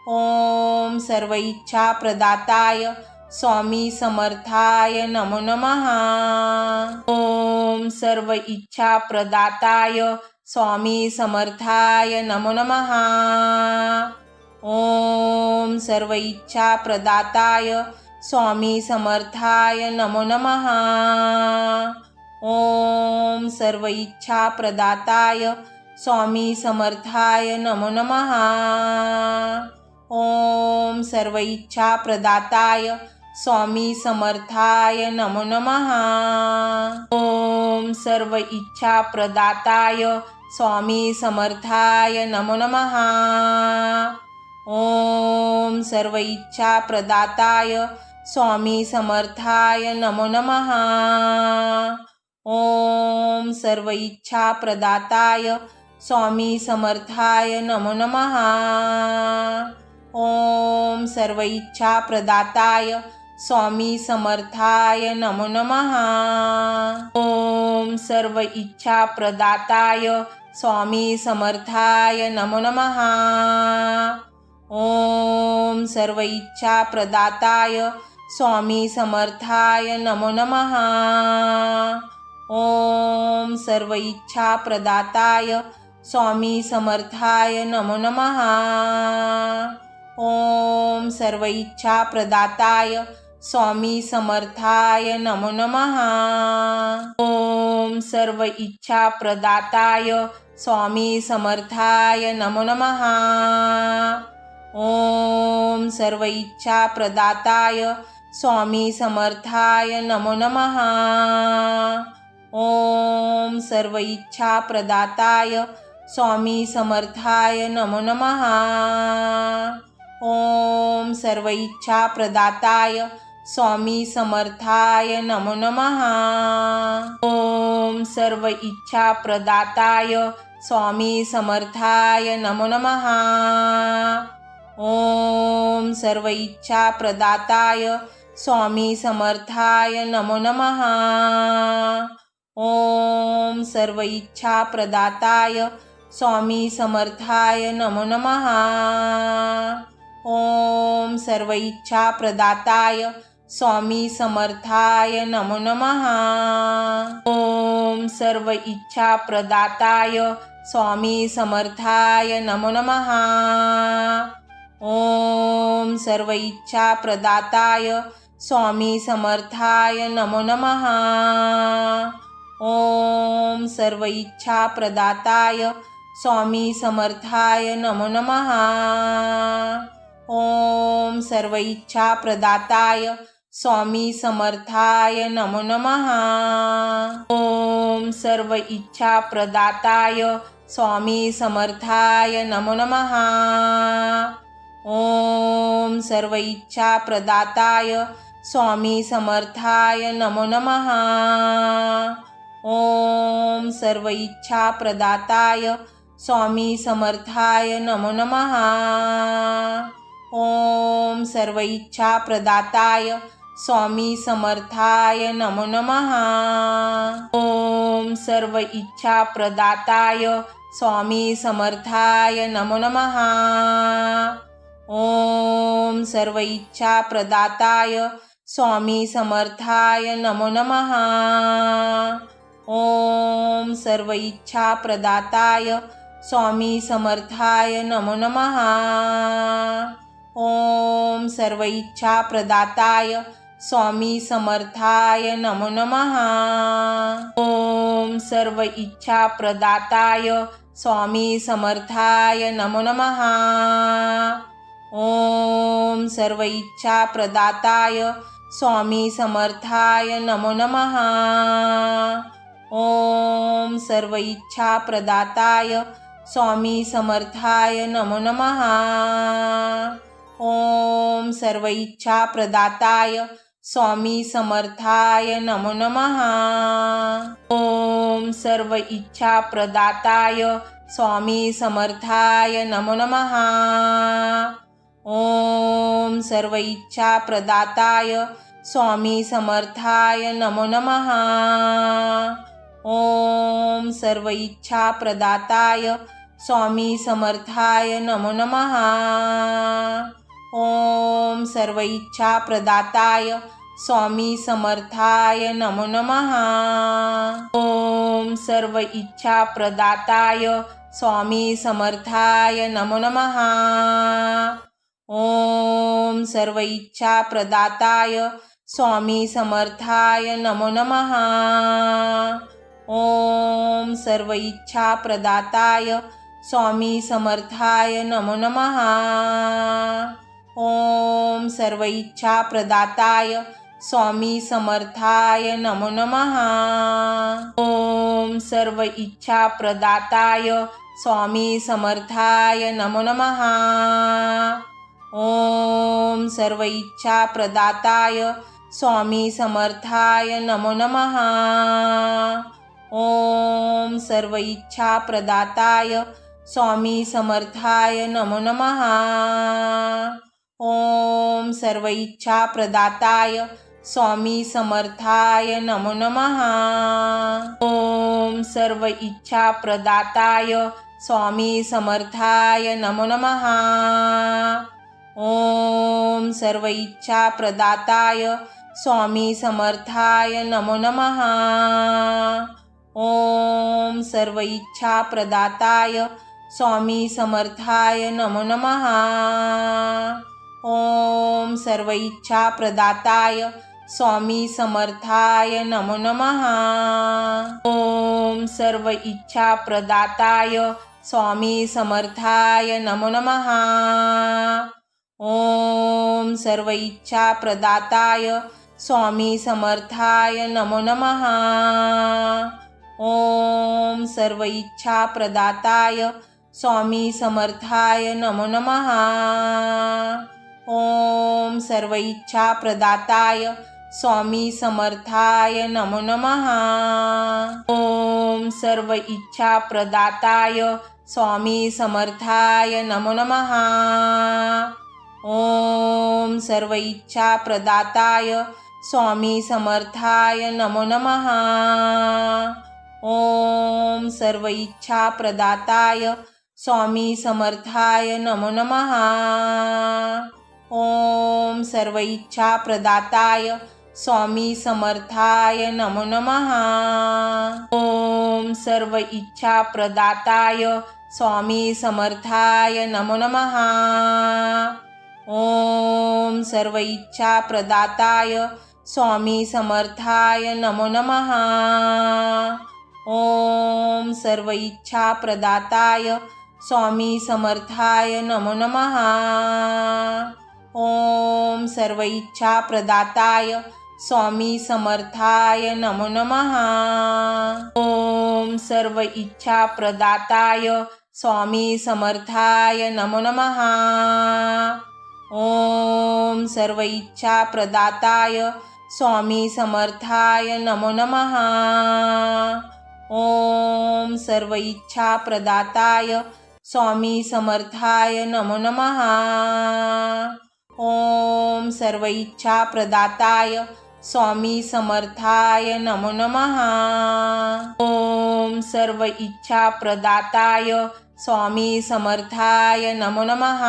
ओम सर्व इच्छा प्रदाताय स्वामी समर्थाय नमो नमः। ओम सर्व इच्छा प्रदाताय स्वामी समर्थाय नमो नमः। ओम सर्व इच्छा प्रदाताय स्वामी समर्थाय नमो नमः। ओम सर्व इच्छा प्रदाताय स्वामी समर्थाय नमो नमः। ओम सर्व इच्छा प्रदाताय स्वामी समर्थाय नमो नमः। ओम सर्व इच्छा प्रदाताय स्वामी समर्थाय नमो नमः। ओम सर्व इच्छा प्रदाताय स्वामी समर्थाय नमो नमः। ओम सर्व इच्छा प्रदाताय स्वामी समर्थाय नमो नमः। ओम सर्व इच्छा प्रदाताय स्वामी समर्थाय नमो नमः। ओम सर्व इच्छा प्रदाताय स्वामी समर्थाय नमो नमः। ओम सर्व इच्छा प्रदाताय स्वामी समर्थाय नमो नमः। ओम सर्व इच्छा प्रदाताय स्वामी समर्थाय नमो नमः। ओम सर्व इच्छा प्रदाताय स्वामी समर्थाय नमो नमः। ओम सर्व इच्छा प्रदाताय स्वामी समर्थाय नमो नमः। ओम सर्व इच्छा प्रदाताय स्वामी समर्थाय नमो नमः। ओम सर्व इच्छा प्रदाताय स्वामी समर्थाय नमो नमः। ओम सर्व इच्छा प्रदाताय स्वामी समर्थाय नमो नमः। ओम सर्व इच्छा प्रदाताय स्वामी समर्थाय नमो नमः। ओम सर्व इच्छा प्रदाताय स्वामी समर्थाय नमो नमः। ओम सर्व इच्छा प्रदाताय स्वामी समर्थाय नमो नमः। ओम सर्व इच्छा प्रदाताय स्वामी समर्थाय नमो नमः। ओम सर्व इच्छा प्रदाताय स्वामी समर्थाय नमो नमः। ओम सर्व इच्छा प्रदाताय स्वामी समर्थाय नमो नमः। ओम सर्व इच्छा प्रदाताय स्वामी समर्थाय नमो नमः। ओम सर्व इच्छा प्रदाताय स्वामी समर्थाय नमो नमः। ओम सर्व इच्छा प्रदाताय स्वामी समर्थाय नमो नमः। ओम सर्व इच्छा प्रदाताय स्वामी समर्थाय नमो नमः। ओम सर्व इच्छा प्रदाताय स्वामी समर्थाय नमो नमः। ओम सर्व इच्छा प्रदाताय स्वामी समर्थाय नमो नमः। ओम सर्व इच्छा प्रदाताय स्वामी समर्थाय नमो नमः। ओम सर्व इच्छा प्रदाताय स्वामी समर्थाय नमो नमः। ओम सर्व इच्छा प्रदाताय स्वामी समर्थाय नमो नमः। ओम सर्व इच्छा प्रदाताय स्वामी समर्थाय नमो नमः। ओम सर्व इच्छा प्रदाताय स्वामी समर्थाय नमो नमः। ओम सर्व इच्छा प्रदाताय स्वामी समर्थाय नमो नमः। ओम सर्व इच्छा प्रदाताय स्वामी समर्थाय नमो नमः। ओम सर्व इच्छा प्रदाताय स्वामी समर्थाय नमो नमः। ओम सर्व इच्छा प्रदाताय स्वामी समर्थाय नमो नमः। ओम सर्व इच्छा प्रदाताय स्वामी समर्थाय नमो नमः। ओम सर्व इच्छा प्रदाताय स्वामी समर्थाय नमो नमः। ओम सर्व इच्छा प्रदाताय स्वामी समर्थाय नमो नमः। ओम सर्व इच्छा प्रदाताय स्वामी समर्थाय नमो नमः। ओम सर्व इच्छा प्रदाताय स्वामी समर्थाय नमो नमः। ओम सर्व इच्छा प्रदाताय स्वामी समर्थाय नमो नमः। ओम सर्व इच्छा प्रदाताय स्वामी समर्थाय नमो नमः। ओम सर्व इच्छा प्रदाताय स्वामी समर्थाय नमो नमः। ओम सर्व इच्छा प्रदाताय स्वामी समर्थाय नमो नमः। ओम सर्व इच्छा प्रदाताय स्वामी समर्थाय नमो नमः। ओम सर्व इच्छा प्रदाताय स्वामी समर्थाय नमो नमः। ओम सर्व इच्छा प्रदाताय स्वामी समर्थाय नमो नमः। ओम सर्व इच्छा प्रदाताय स्वामी समर्थाय नमो नमः। ओम सर्व इच्छा प्रदाताय स्वामी समर्थाय नमो नमः। ओम सर्व इच्छा प्रदाताय स्वामी समर्थाय नमो नमः। ओम सर्व इच्छा प्रदाताय स्वामी समर्थाय नमो नमः। ओम सर्व इच्छा प्रदाताय स्वामी समर्थाय नमो नमः। ओम सर्व इच्छा प्रदाताय स्वामी समर्थाय नमो नमः। ओम सर्व इच्छा प्रदाताय स्वामी समर्थाय नमो नमः। ओम सर्व इच्छा प्रदाताय स्वामी समर्थाय नमो नमः। ओम सर्व इच्छा प्रदाताय स्वामी समर्थाय नमो नमः। ओम सर्व इच्छा प्रदाताय स्वामी समर्थाय नमो नमः। ओम सर्व इच्छा प्रदाताय स्वामी समर्थाय नमो नमः। ओम सर्व इच्छा प्रदाताय स्वामी समर्थाय नमो नमः। ओम सर्व इच्छा प्रदाताय स्वामी समर्थाय नमो नमः। ओम सर्व इच्छा प्रदाताय स्वामी समर्थाय नमो नमः। ओम सर्व इच्छा प्रदाताय स्वामी समर्थाय नमो नमः। ओम सर्व इच्छा प्रदाताय स्वामी समर्थाय नमो नमः। ओम सर्व इच्छा प्रदाताय स्वामी समर्थाय नमो नमः। ओम सर्व इच्छा प्रदाताय स्वामी समर्थाय नमो नमः। ओम सर्व इच्छा प्रदाताय स्वामी समर्थाय नमो नमः। ओम सर्व इच्छा प्रदाताय स्वामी समर्थाय नमो नमः।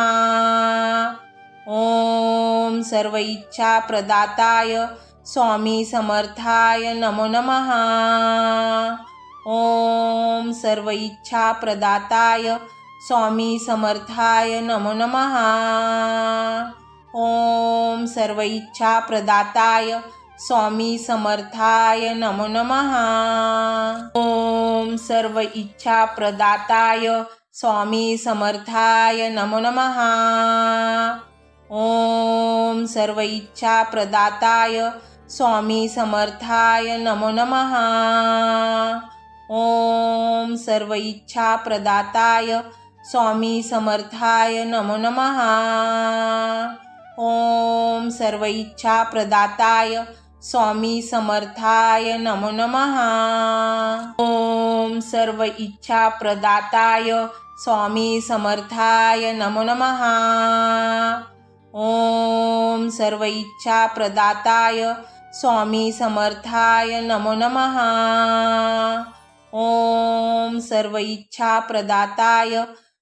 ओम सर्व इच्छा प्रदाताय स्वामी समर्थाय नमो नमः। ओम सर्व इच्छा प्रदाताय स्वामी समर्थाय नमो नमः। ओम सर्व इच्छा प्रदाताय स्वामी समर्थाय नमो नमः। ओम सर्व इच्छा प्रदाताय स्वामी समर्थाय नमो नमः। ओम सर्व इच्छा प्रदाताय स्वामी समर्थाय नमो नमः। ओम सर्व इच्छा प्रदाताय स्वामी समर्थाय नमो नमः। ओम सर्व इच्छा प्रदाताय स्वामी समर्थाय नमो नमः। ओम सर्व इच्छा प्रदाताय स्वामी समर्थाय नमो नमः। ओम सर्व इच्छा प्रदाताय स्वामी समर्थाय नमो नमः। ओम सर्व इच्छा प्रदाताय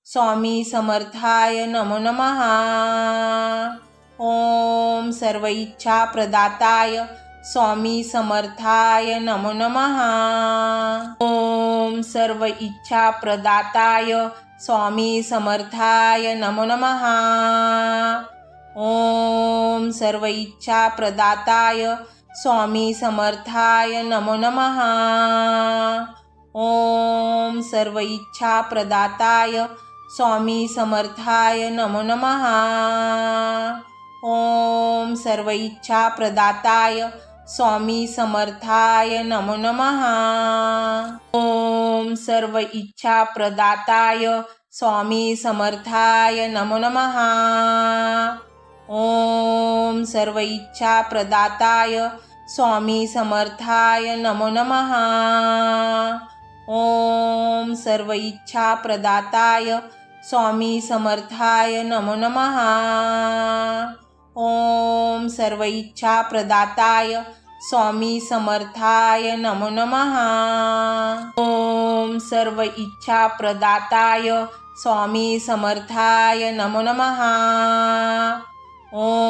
स्वामी समर्थाय नमो नमः। ओम सर्व इच्छा प्रदाताय स्वामी समर्थाय नमो नमः। ओम सर्व इच्छा प्रदाताय स्वामी समर्थाय नमो नमः। ओम सर्व इच्छा प्रदाताय स्वामी समर्थाय नमो नमः। ओम सर्व इच्छा प्रदाताय स्वामी समर्थाय नमो नमः। ओम सर्व इच्छा प्रदाताय स्वामी समर्थाय नमो नमः। ओम सर्व इच्छा प्रदाताय स्वामी समर्थाय नमो नमः। ओम सर्व इच्छा प्रदाताय स्वामी समर्थाय नमो नमः। ओम सर्व इच्छा प्रदाताय स्वामी समर्थाय नमो नमः। ओम सर्व इच्छा प्रदाताय स्वामी समर्थाय नमो नमः। ओम सर्व इच्छा प्रदाताय स्वामी समर्थाय नमो नमः।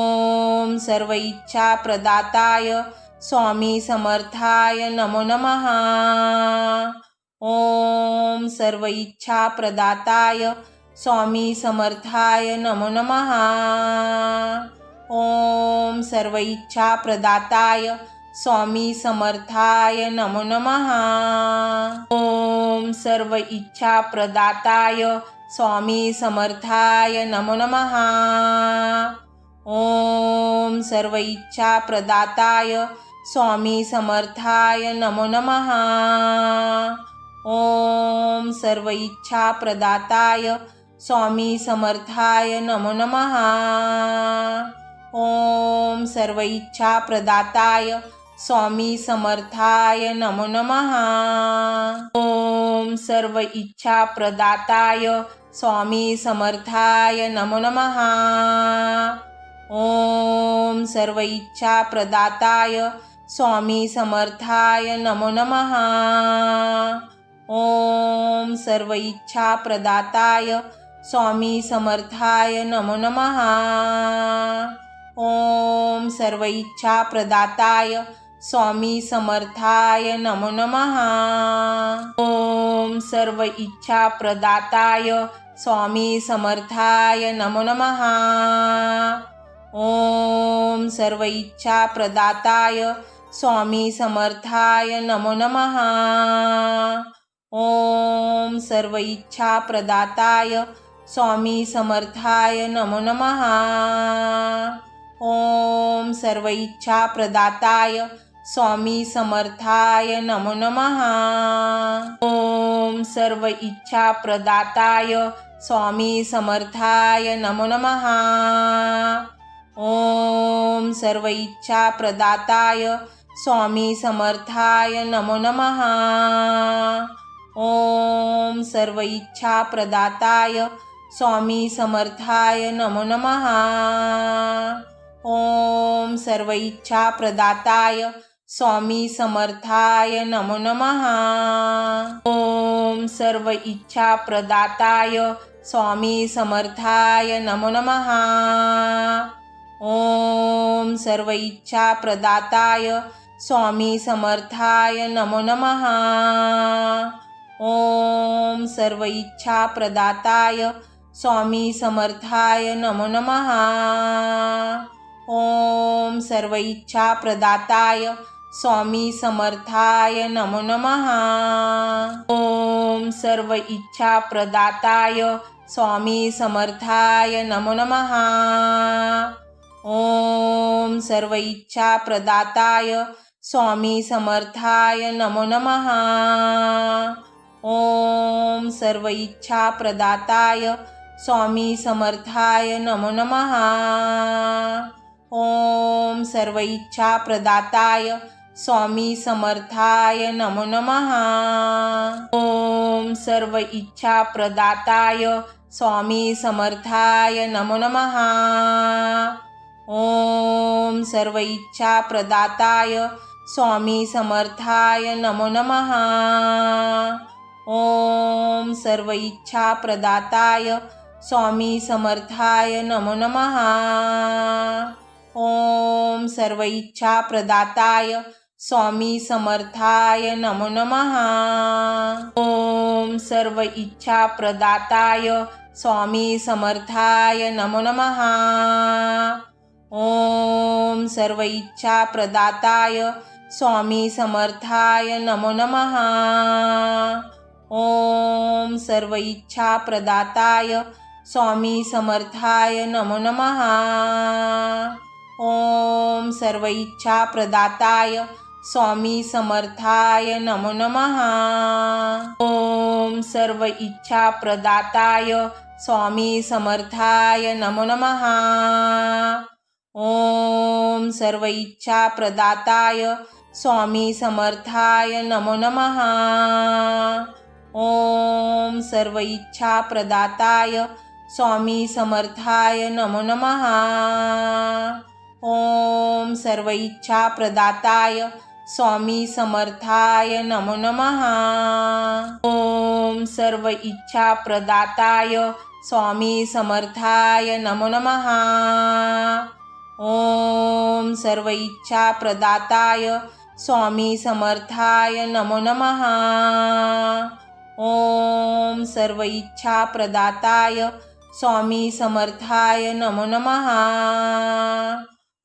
ओम सर्व इच्छा प्रदाताय स्वामी समर्थाय नमो नमः। ओम सर्व इच्छा प्रदाताय स्वामी समर्थाय नमो नमः। ओम सर्व इच्छा प्रदाताय स्वामी समर्थाय नमो नमः। ओम सर्व इच्छा प्रदाताय स्वामी समर्थाय नमो नमः। ओम सर्व इच्छा प्रदाताय स्वामी समर्थाय नमो नमः। ओम सर्व इच्छा प्रदाताय स्वामी समर्थाय नमो नमः। ओम सर्व इच्छा प्रदाताय स्वामी समर्थाय नमो नमः। ओम सर्व इच्छा प्रदाताय स्वामी समर्थाय नमो नमः। ओम सर्व इच्छा प्रदाताय स्वामी समर्थाय नमो नमः। ओम सर्व इच्छा प्रदाताय स्वामी समर्थाय नमो नमः। ओम सर्व इच्छा प्रदाताय स्वामी समर्थाय नमो नमः। ओम सर्व इच्छा प्रदाताय स्वामी समर्थाय नमो नमः। ओम सर्व इच्छा प्रदाताय स्वामी समर्थाय नमो नमः। ओम सर्व इच्छा प्रदाताय स्वामी समर्थाय नमो नमः। ओम सर्व इच्छा प्रदाताय स्वामी समर्थाय नमो नमः। ओम सर्व इच्छा प्रदाताय स्वामी समर्थाय नमो नमः। ओम सर्व इच्छा प्रदाताय स्वामी समर्थाय नमो नमः। ओम सर्व इच्छा प्रदाताय स्वामी समर्थाय नमो नमः। ओम सर्व इच्छा प्रदाताय स्वामी समर्थाय नमो नमः। ओम सर्व इच्छा प्रदाताय स्वामी समर्थाय नमो नमः। ओम सर्व इच्छा प्रदाताय स्वामी समर्थाय नमो नमः। ओम सर्व इच्छा प्रदाताय स्वामी समर्थाय नमो नमः। ओम सर्व इच्छा प्रदाताय स्वामी समर्थाय नमो नमः। ओम सर्व इच्छा प्रदाताय स्वामी समर्थाय नमो नमः। ओम सर्व इच्छा प्रदाताय स्वामी समर्थाय नमो नमः। ओम सर्व इच्छा प्रदाताय स्वामी समर्थाय नमो नमः। ओम सर्व इच्छा प्रदाताय स्वामी समर्थाय नमो नमः। ओम सर्व इच्छा प्रदाताय स्वामी समर्थाय नमो नमः। ओम सर्व इच्छा प्रदाताय स्वामी समर्थाय नमो नमः। ओम सर्व इच्छा प्रदाताय स्वामी समर्थाय नमो नमः। ओम सर्व इच्छा प्रदाताय स्वामी समर्थाय नमो नमः। ओम सर्व इच्छा प्रदाताय स्वामी समर्थाय नमो नमः। ओम सर्व इच्छा प्रदाताय स्वामी समर्थाय नमो नमः। ओम सर्व इच्छा प्रदाताय स्वामी समर्थाय नमो नमः। ओम सर्व इच्छा प्रदाताय स्वामी समर्थाय नमो नमः। ओम सर्व इच्छा प्रदाताय स्वामी समर्थाय नमो नमः। ओम सर्व इच्छा प्रदाताय स्वामी समर्थाय नमो नमः। ओम सर्व इच्छा प्रदाताय स्वामी समर्थाय नमो नमः। ओम सर्व इच्छा प्रदाताय स्वामी समर्थाय नमो नमः। ओम सर्व इच्छा प्रदाताय स्वामी समर्थाय नमो नमः। ओम सर्व इच्छा प्रदाताय स्वामी समर्थाय नमो नमः। ओम सर्व इच्छा प्रदाताय स्वामी समर्थाय नमो नमः।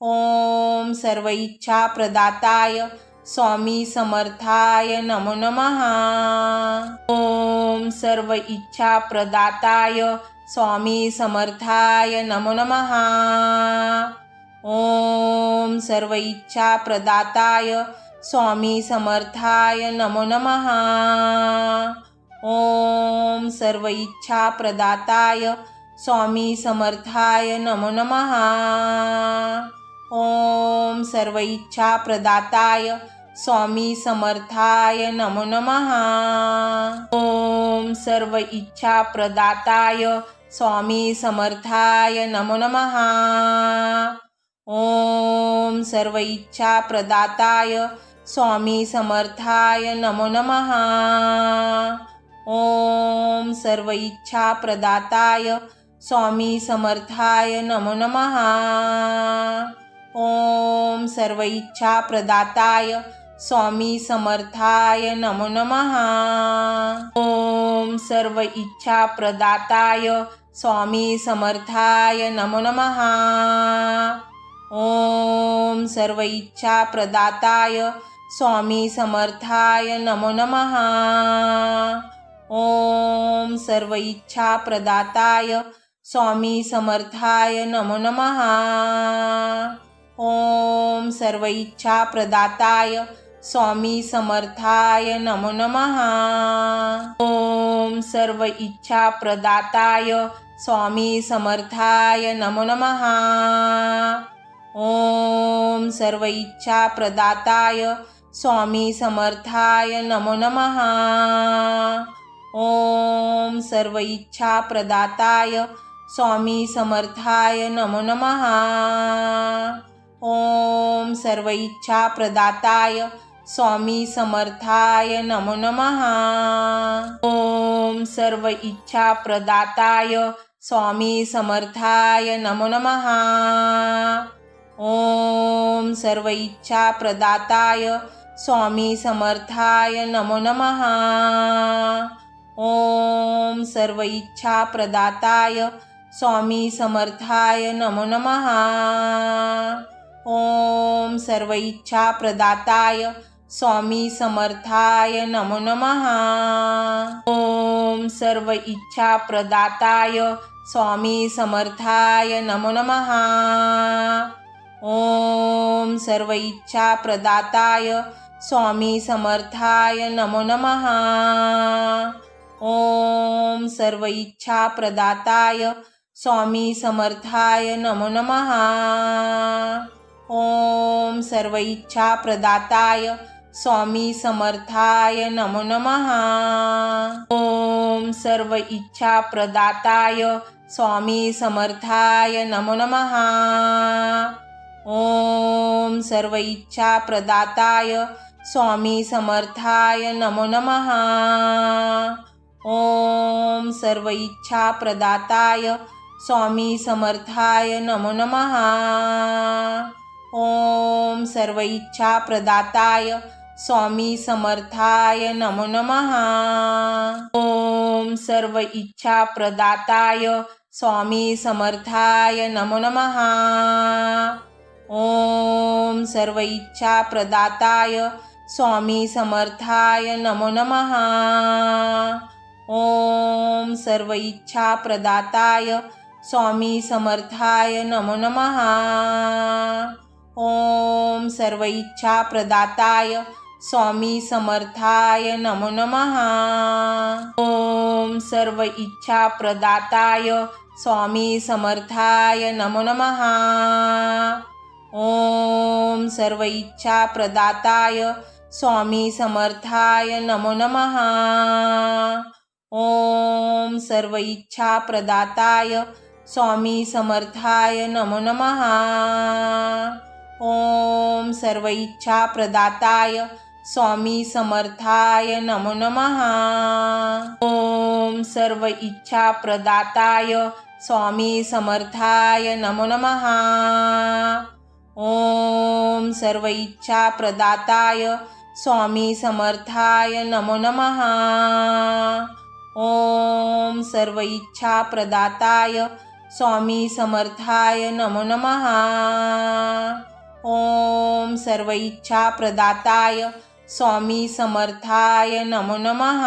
ओम सर्व इच्छा प्रदाताय स्वामी समर्थाय नमो नमः। ओम सर्व इच्छा प्रदाताय स्वामी समर्थाय नमो नमः। ओम सर्व इच्छा प्रदाताय स्वामी समर्थाय नमो नमः। ओम सर्व इच्छा प्रदाताय स्वामी समर्थाय नमो नमः। ओम सर्व इच्छा प्रदाताय स्वामी समर्थाय नमो नमः। ओम सर्व इच्छा प्रदाताय स्वामी समर्थाय नमो नमः। ओम सर्व इच्छा प्रदाताय स्वामी समर्थाय नमो नमः। ओम सर्व इच्छा प्रदाताय स्वामी समर्थाय नमो नमः। ओम सर्व इच्छा प्रदाताय स्वामी समर्थाय नमो नमः। ओम सर्व इच्छा प्रदाताय स्वामी समर्थाय नमो नमः। ओम सर्व इच्छा प्रदाताय स्वामी समर्थाय नमो नमः। ओम सर्व इच्छा प्रदाताय स्वामी समर्थाय नमो नमः। ओम सर्व इच्छा प्रदाताय स्वामी समर्थाय नमो नमः। ओम सर्व इच्छा प्रदाताय स्वामी समर्थाय नमो नमः। ओम सर्व इच्छा प्रदाताय स्वामी समर्थाय नमो नमः। ओम सर्व इच्छा प्रदाताय स्वामी समर्थाय नमो नमः। ओम सर्व इच्छा प्रदाताय स्वामी समर्थाय नमो नमः। ओम सर्व इच्छा प्रदाताय स्वामी समर्थाय नमो नमः। ओम सर्व इच्छा प्रदाताय स्वामी समर्थाय नमो नमः। ओम सर्व इच्छा प्रदाताय स्वामी समर्थाय नमो नमः। ओम सर्व इच्छा प्रदाताय स्वामी समर्थाय नमो नमः। ओम सर्व इच्छा प्रदाताय स्वामी समर्थाय नमो नमः। ओम सर्व इच्छा प्रदाताय स्वामी समर्थाय नमो नमः। ओम सर्व इच्छा प्रदाताय स्वामी समर्थाय नमो नमः। ओम सर्व इच्छा प्रदाताय स्वामी समर्थाय नमो नमः। ओम सर्व इच्छा प्रदाताय स्वामी समर्थाय नमो नमः। ओम सर्व इच्छा प्रदाताय स्वामी समर्थाय नमो नमः। ओम सर्व इच्छा प्रदाताय स्वामी समर्थाय नमो नमः। ओम सर्व इच्छा प्रदाताय स्वामी समर्थाय नमो नमः। ओम सर्व इच्छा प्रदाताय स्वामी समर्थाय नमो नमः। ओम सर्व इच्छा प्रदाताय स्वामी समर्थाय नमो नमः। ओम सर्व इच्छा प्रदाताय स्वामी समर्थाय नमो नमः। ओम सर्व इच्छा प्रदाताय स्वामी समर्थाय नमो नमः। ओम सर्व इच्छा प्रदाताय स्वामी समर्थाय नमो नमः। ओम सर्व इच्छा प्रदाताय स्वामी समर्थाय नमो नमः। ओम सर्व इच्छा प्रदाताय स्वामी समर्थाय नमो नमः। ओम सर्व इच्छा प्रदाताय स्वामी समर्थाय नमो नमः। ओम सर्व इच्छा प्रदाताय स्वामी समर्थाय नमो नमः। ओम सर्व इच्छा प्रदाताय स्वामी समर्थाय नमो नमः। ओम सर्व इच्छा प्रदाताय स्वामी समर्थाय नमो नमः। ओम सर्व इच्छा प्रदाताय स्वामी समर्थाय नमो नमः।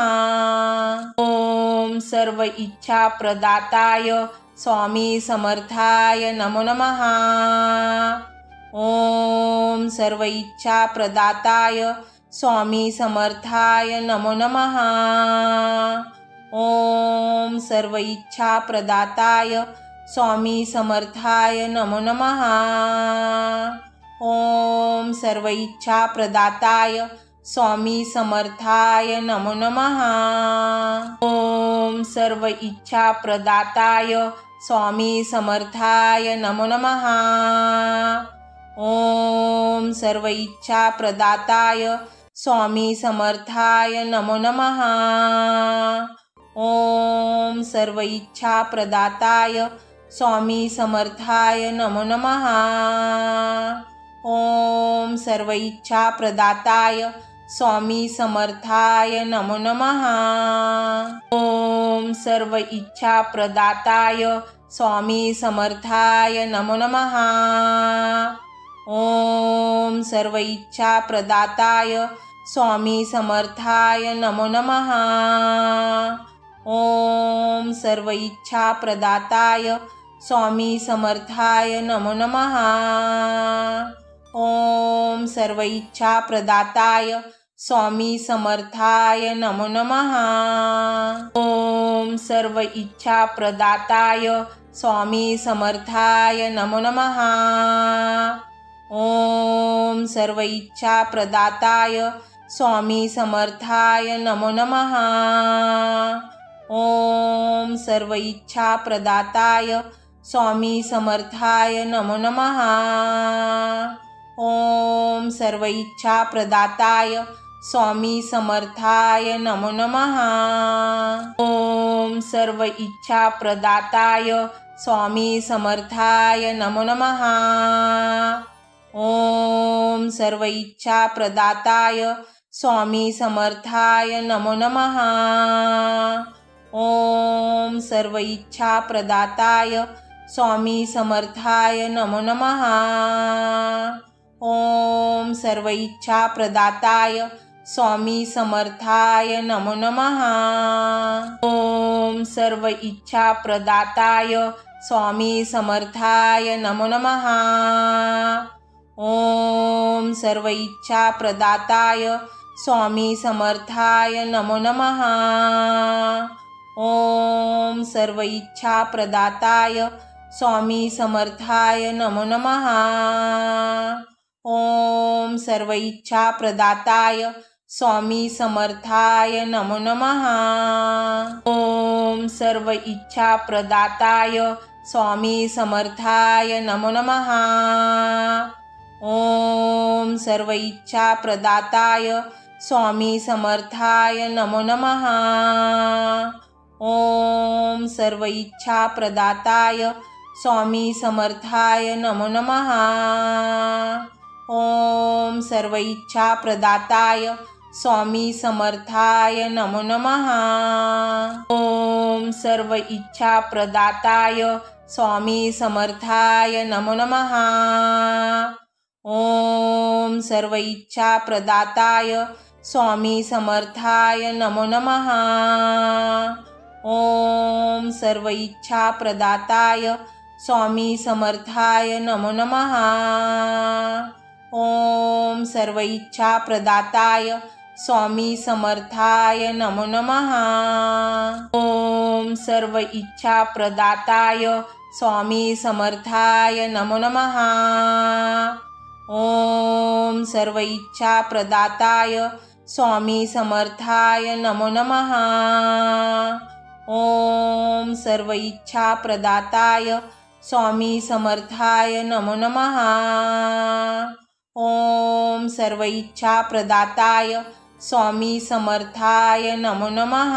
ओम सर्व इच्छा प्रदाताय स्वामी समर्थाय नमो नमः। ओम सर्व इच्छा प्रदाताय स्वामी समर्थाय नमो नमः। ओम सर्व इच्छा प्रदाताय स्वामी समर्थाय नमो नमः। ओम सर्व इच्छा प्रदाताय स्वामी समर्थाय नमो नमः। ओम सर्व इच्छा प्रदाताय स्वामी समर्थाय नमो नमः। ओम सर्व इच्छा प्रदाताय स्वामी समर्थाय नमो नमः। ओम सर्व इच्छा प्रदाताय स्वामी समर्थाय नमो नमः। ओम सर्व इच्छा प्रदाताय स्वामी समर्थाय नमो नमः। ओम सर्व इच्छा प्रदाताय स्वामी समर्थाय नमो नमः। ओम सर्व इच्छा प्रदाताय स्वामी समर्थाय नमो नमः। ओम सर्व इच्छा प्रदाताय स्वामी समर्थाय नमो नमः। ओम सर्व इच्छा प्रदाताय स्वामी समर्थाय नमो नमः। ओम सर्व इच्छा प्रदाताय स्वामी समर्थाय नमो नमः। ओम सर्व इच्छा प्रदाताय स्वामी समर्थाय नमो नमः। ओम सर्व इच्छा प्रदाताय स्वामी समर्थाय नमो नमः। ओम सर्व इच्छा प्रदाताय स्वामी समर्थाय नमो नमः। ओम सर्व इच्छा प्रदाताय स्वामी समर्थाय नमो नमः। ओम सर्व इच्छा प्रदाताय स्वामी समर्थाय नमो नमः। ओम सर्व इच्छा प्रदाताय स्वामी समर्थाय नमो नमः। ओम सर्व इच्छा प्रदाताय स्वामी समर्थाय नमो नमः। ओम सर्व इच्छा प्रदाताय स्वामी समर्थाय नमो नमः। ओम सर्व इच्छा प्रदाताय स्वामी समर्थाय नमो नमः। ओम सर्व इच्छा प्रदाताय स्वामी समर्थाय नमो नमः। ओम सर्व इच्छा प्रदाताय स्वामी समर्थाय नमो नमः। ओम सर्व इच्छा प्रदाताय स्वामी समर्थाय नमो नमः। ओम सर्व इच्छा प्रदाताय स्वामी समर्थाय नमो नमः। ओम सर्व इच्छा प्रदाताय स्वामी समर्थाय नमो नमः। ओम सर्व इच्छा प्रदाताय स्वामी समर्थाय नमो नमः। ओम सर्व इच्छा प्रदाताय स्वामी समर्थाय नमो नमः। ओम सर्व इच्छा प्रदाताय स्वामी समर्थाय नमो नमः। ओम सर्व इच्छा प्रदाताय स्वामी समर्थाय नमो नमः। ओम सर्व इच्छा प्रदाताय स्वामी समर्थाय नमो नमः। ओम सर्व इच्छा प्रदाताय स्वामी समर्थाय नमो नमः। ओम सर्व इच्छा प्रदाताय स्वामी समर्थाय नमो नमः। ओम सर्व इच्छा प्रदाताय स्वामी समर्थाय नमो नमः। ओम सर्व इच्छा प्रदाताय स्वामी समर्थाय नमो नमः।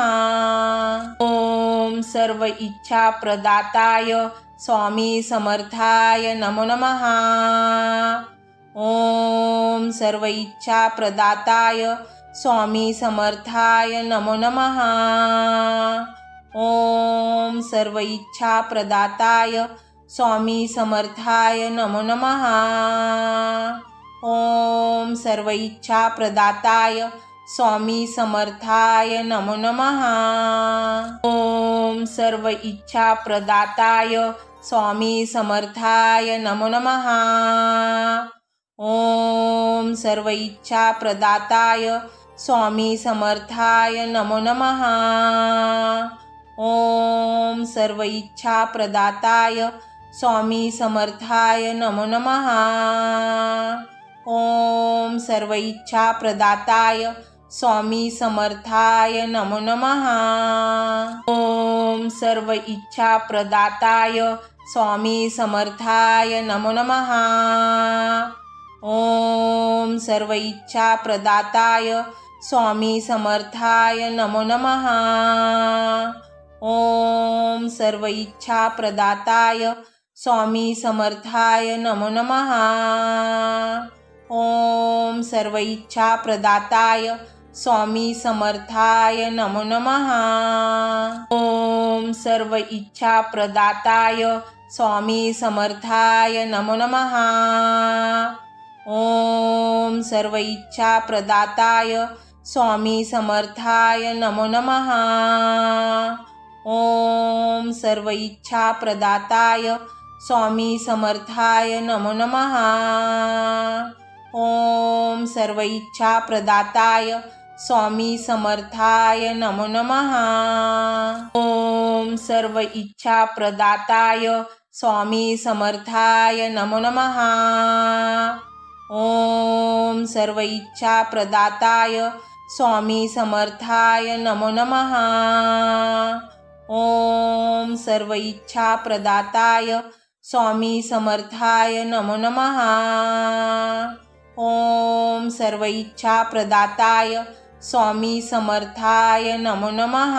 ओम सर्व इच्छा प्रदाताय स्वामी समर्थाय नमो नमः। ओम सर्व इच्छा प्रदाताय स्वामी समर्थाय नमो नमः। ओम सर्व इच्छा प्रदाताय स्वामी समर्थाय नमो नमः। ओम सर्व इच्छा प्रदाताय स्वामी समर्थाय नमो नमः। ओम सर्व इच्छा प्रदाताय स्वामी समर्थाय नमो नमः। ओम सर्व इच्छा प्रदाताय स्वामी समर्थाय नमो नमः। ओम सर्व इच्छा प्रदाताय स्वामी समर्थाय नमो नमः। ओम सर्व इच्छा प्रदाताय स्वामी समर्थाय नमो नमः। ओम सर्व इच्छा प्रदाताय स्वामी समर्थाय नमो नमः। ओम सर्व इच्छा प्रदाताय स्वामी समर्थाय नमो नमः। ओम सर्व इच्छा प्रदाताय स्वामी समर्थाय नमो नमः। ओम सर्व इच्छा प्रदाताय स्वामी समर्थाय नमो नमः। ओम सर्व इच्छा प्रदाताय स्वामी समर्थाय नमो नमः। ओम सर्व इच्छा प्रदाताय स्वामी समर्थाय नमो नमः। ओम सर्व इच्छा प्रदाताय स्वामी समर्थाय नमो नमः। ओम सर्व इच्छा प्रदाताय स्वामी समर्थाय नमो नमः। ओम सर्व इच्छा प्रदाताय स्वामी समर्थाय नमो नमः। ओम सर्व इच्छा प्रदाताय स्वामी समर्थाय नमो नमः। ओम सर्व इच्छा प्रदाताय स्वामी समर्थाय नमो नमः। ओम सर्व इच्छा प्रदाताय स्वामी समर्थाय नमो नमः।